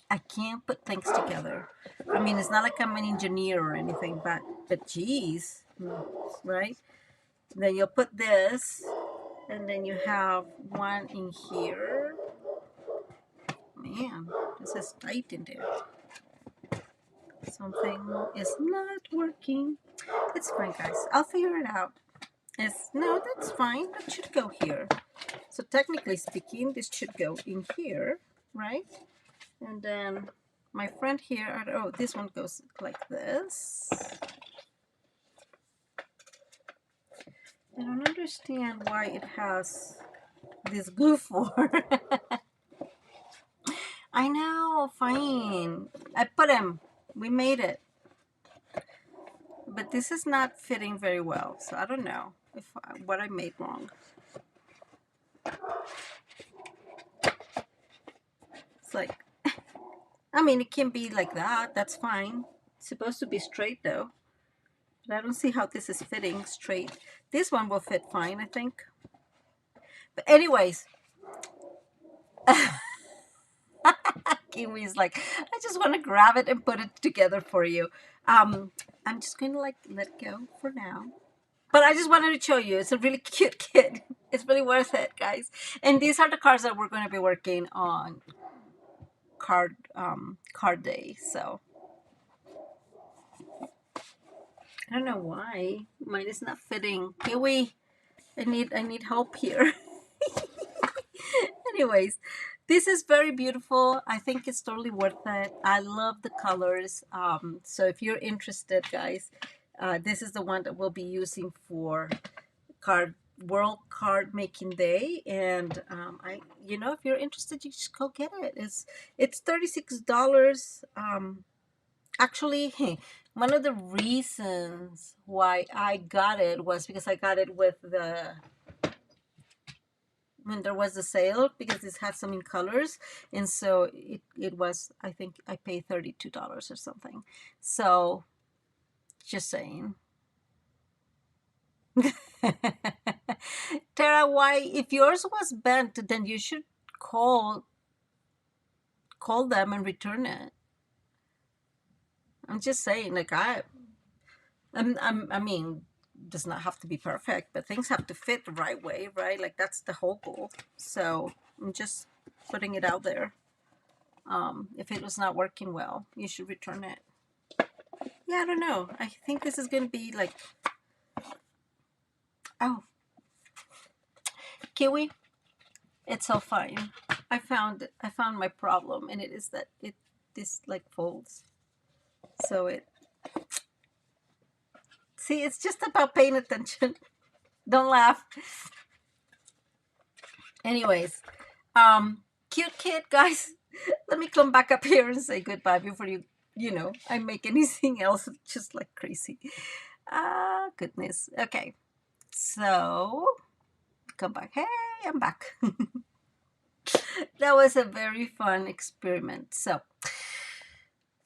[SPEAKER 1] I can't put things together. I mean, it's not like I'm an engineer or anything, but geez, right? Then you'll put this, and then you have one in here. Man, this is tight in there. Something is not working. It's fine, guys. I'll figure it out. No, that's fine. That should go here. So technically speaking, this should go in here, right? And then my friend here, oh, this one goes like this. I don't understand why it has this glue for. I know, fine. I put him. We made it. But this is not fitting very well, so I don't know what I made wrong. It's like, I mean, it can be like that. That's fine. It's supposed to be straight though. But I don't see how this is fitting straight. This one will fit fine, I think. But anyways, Kiwi's like, I just want to grab it and put it together for you. I'm just going to like let go for now. But I just wanted to show you. It's a really cute kit. It's really worth it, guys. And these are the cards that we're going to be working on card day. So I don't know why mine is not fitting. Kiwi, I need help here. Anyways, this is very beautiful. I think it's totally worth it. I love the colors. So if you're interested, guys, this is the one that we'll be using for World Card Making Day. And if you're interested, you just go get it. It's $36. Actually, one of the reasons why I got it was because I got it with when there was a sale, because this had some in colors, and so it was, I think I paid $32 or something. So just saying. Tara, why, if yours was bent, then you should call them and return it. I'm just saying, like, I mean, does not have to be perfect, but things have to fit the right way, right? Like, that's the whole goal. So I'm just putting it out there. If it was not working well, you should return it. Yeah, I don't know. I think this is gonna be like, oh, Kiwi, it's all fine. I found my problem, and it is that this like folds. So see, it's just about paying attention. Don't laugh. Anyways, cute kid, guys. Let me come back up here and say goodbye before I make anything else just like crazy. Ah, goodness. Okay, so come back. Hey, I'm back. That was a very fun experiment. So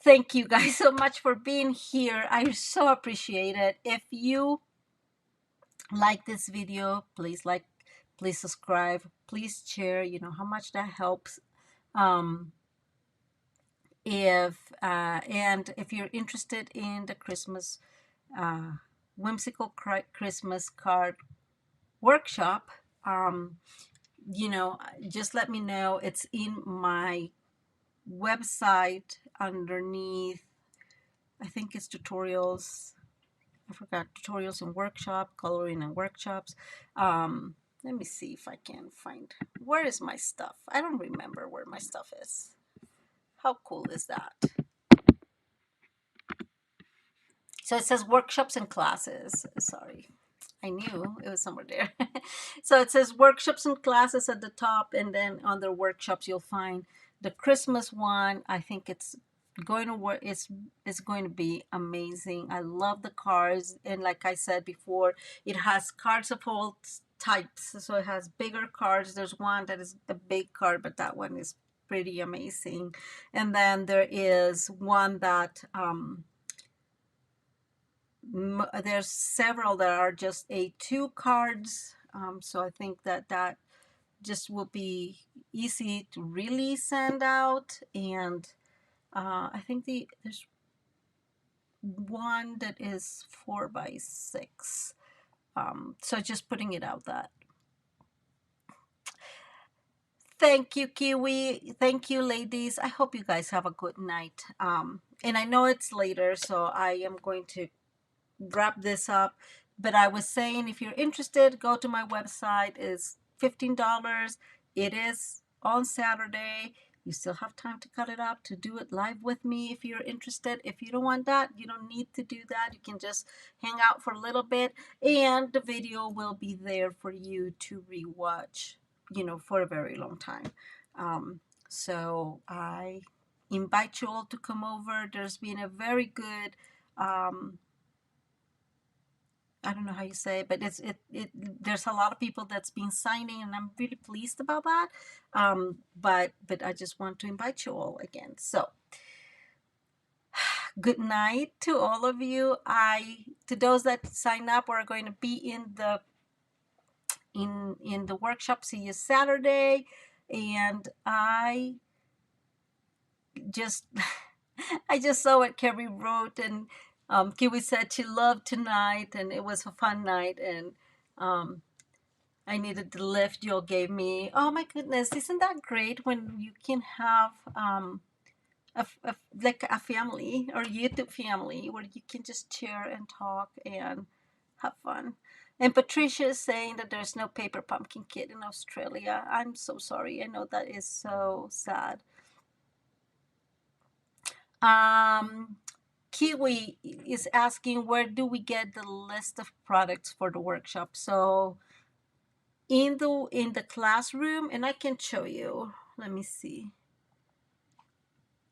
[SPEAKER 1] thank you guys so much for being here. I so appreciate it. If you like this video, please subscribe, please share. You know how much that helps. And if you're interested in the Christmas whimsical Christmas card workshop, just let me know. It's in my website underneath, I think it's tutorials. I forgot, tutorials and workshop, coloring and workshops. Let me see if I can find, where is my stuff? I don't remember where my stuff is. How cool is that? So it says workshops and classes. Sorry, I knew it was somewhere there. So it says workshops and classes at the top, and then under workshops you'll find the Christmas one. I think it's going to work. It's going to be amazing. I love the cards, and like I said before, it has cards of all types. So it has bigger cards. There's one that is a big card, but that one is pretty amazing. And then there is one that there's several that are just A2 cards. So I think that just will be easy to really send out. And I think there's one that is 4x6. So just putting it out that. Thank you, Kiwi. Thank you, ladies. I hope you guys have a good night. And I know it's later, so I am going to wrap this up. But I was saying, if you're interested, go to my website. It's $15. It is on Saturday. You still have time to cut it up, to do it live with me if you're interested. If you don't want that, you don't need to do that. You can just hang out for a little bit, and the video will be there for you to rewatch, for a very long time. So I invite you all to come over. There's been a very good I don't know how you say it, but there's a lot of people that's been signing, and I'm really pleased about that. But I just want to invite you all again. So good night to all of you. To those that sign up, are going to be in the workshop. See you Saturday. And I just saw what Kerry wrote, and Kiwi said she loved tonight, and it was a fun night, and I needed the lift you all gave me. Oh my goodness, isn't that great when you can have like a family or YouTube family where you can just share and talk and have fun. And Patricia is saying that there's no paper pumpkin kit in Australia. I'm so sorry. I know that is so sad. Kiwi is asking, where do we get the list of products for the workshop? So in the classroom, and I can show you. Let me see.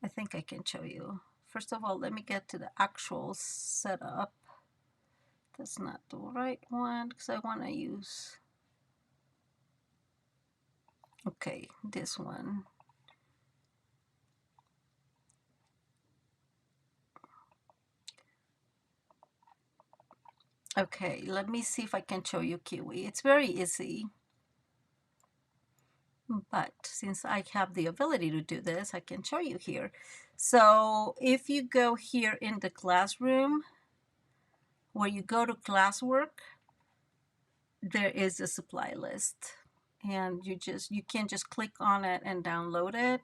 [SPEAKER 1] I think I can show you. First of all, let me get to the actual setup. That's not the right one because I want to use, okay, this one. Okay, let me see if I can show you Kiwi. It's very easy. But since I have the ability to do this, I can show you here. So if you go here in the classroom, where you go to classwork, there is a supply list. And you can just click on it and download it.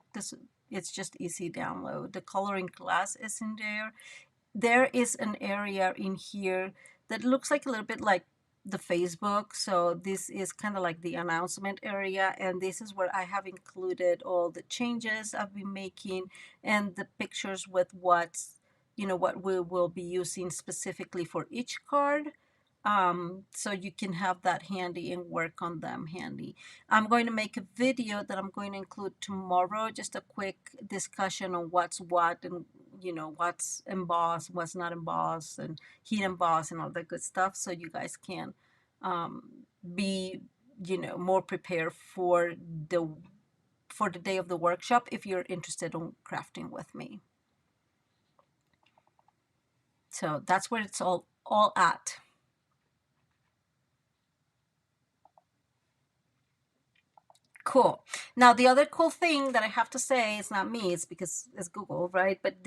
[SPEAKER 1] It's just easy download. The coloring class is in there. There is an area in here that looks like a little bit like the Facebook. So this is kind of like the announcement area, and this is where I have included all the changes I've been making and the pictures with what we will be using specifically for each card. So you can have that handy and work on them handy. I'm going to make a video that I'm going to include tomorrow, just a quick discussion on what's what, and what's embossed, what's not embossed, and heat embossed, and all that good stuff, so you guys can be more prepared for the day of the workshop if you're interested in crafting with me. So that's where it's all at. Cool. Now, the other cool thing that I have to say, it's not me, it's because it's Google, right? But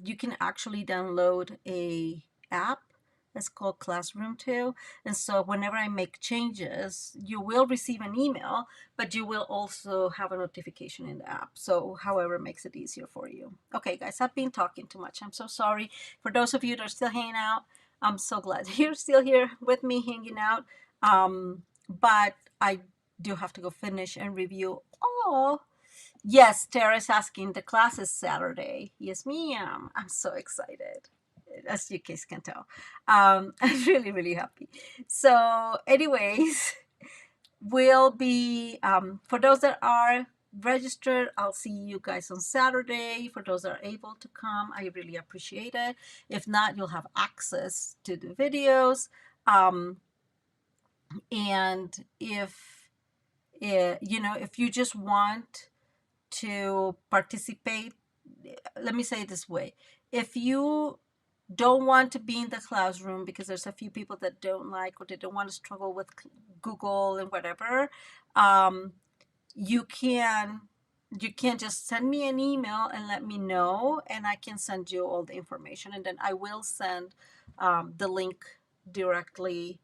[SPEAKER 1] you can actually download a app that's called Classroom too. And so whenever I make changes, you will receive an email, but you will also have a notification in the app. So however makes it easier for you. Okay, guys, I've been talking too much. I'm so sorry. For those of you that are still hanging out, I'm so glad you're still here with me hanging out. But I do have to go finish and review. Oh, yes, Tara's asking, the class is Saturday. Yes, ma'am. I'm so excited. as you guys can tell. I'm really, really happy. So anyways, we'll be, for those that are registered, I'll see you guys on Saturday. For those that are able to come, I really appreciate it. If not, you'll have access to the videos. And if you just want to participate, let me say it this way. If you don't want to be in the classroom because there's a few people that don't like, or they don't want to struggle with Google and whatever, you can just send me an email and let me know, and I can send you all the information, and then I will send the link directly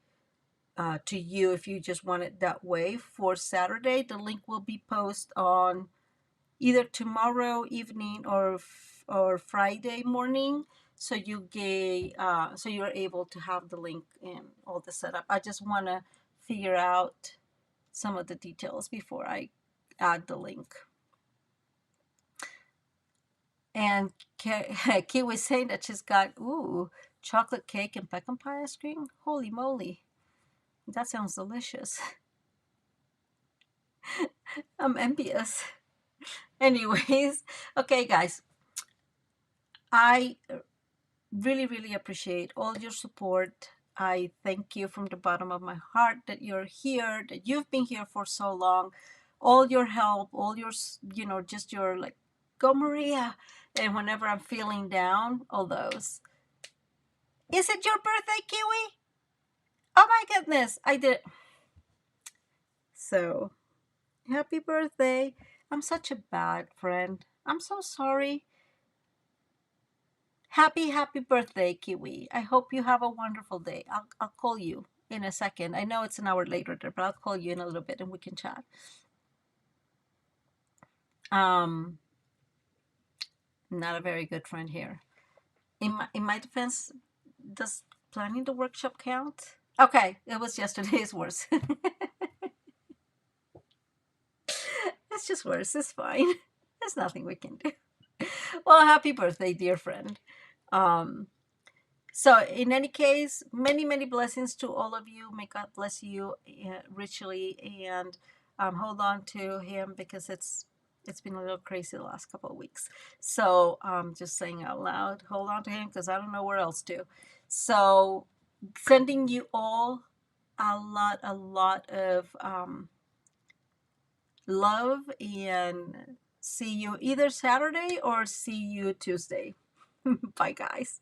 [SPEAKER 1] to you if you just want it that way. For Saturday, the link will be posted on either tomorrow evening or Friday morning, so you're able to have the link and all the setup. I just want to figure out some of the details before I add the link. And Kay was saying that she's got chocolate cake and pecan pie ice cream. Holy moly, that sounds delicious. I'm envious. Anyways, okay guys, I really, really appreciate all your support. I thank you from the bottom of my heart that you're here, that you've been here for so long. All your help, all your, just your like, go Maria. And whenever I'm feeling down, all those. Is it your birthday, Kiwi? Oh my goodness, I did. So, happy birthday. I'm such a bad friend. I'm so sorry. Happy birthday, Kiwi. I hope you have a wonderful day. I'll call you in a second. I know it's an hour later, but I'll call you in a little bit and we can chat. Not a very good friend here. In my defense, does planning the workshop count? Okay, it was yesterday's worse. It's just worse. It's fine. There's nothing we can do. Well, happy birthday, dear friend. So in any case, many, many blessings to all of you. May God bless you richly, and hold on to him, because it's been a little crazy the last couple of weeks. So just saying out loud, hold on to him, because I don't know where else to. So sending you all a lot of love, and see you either Saturday or see you Tuesday. Bye guys.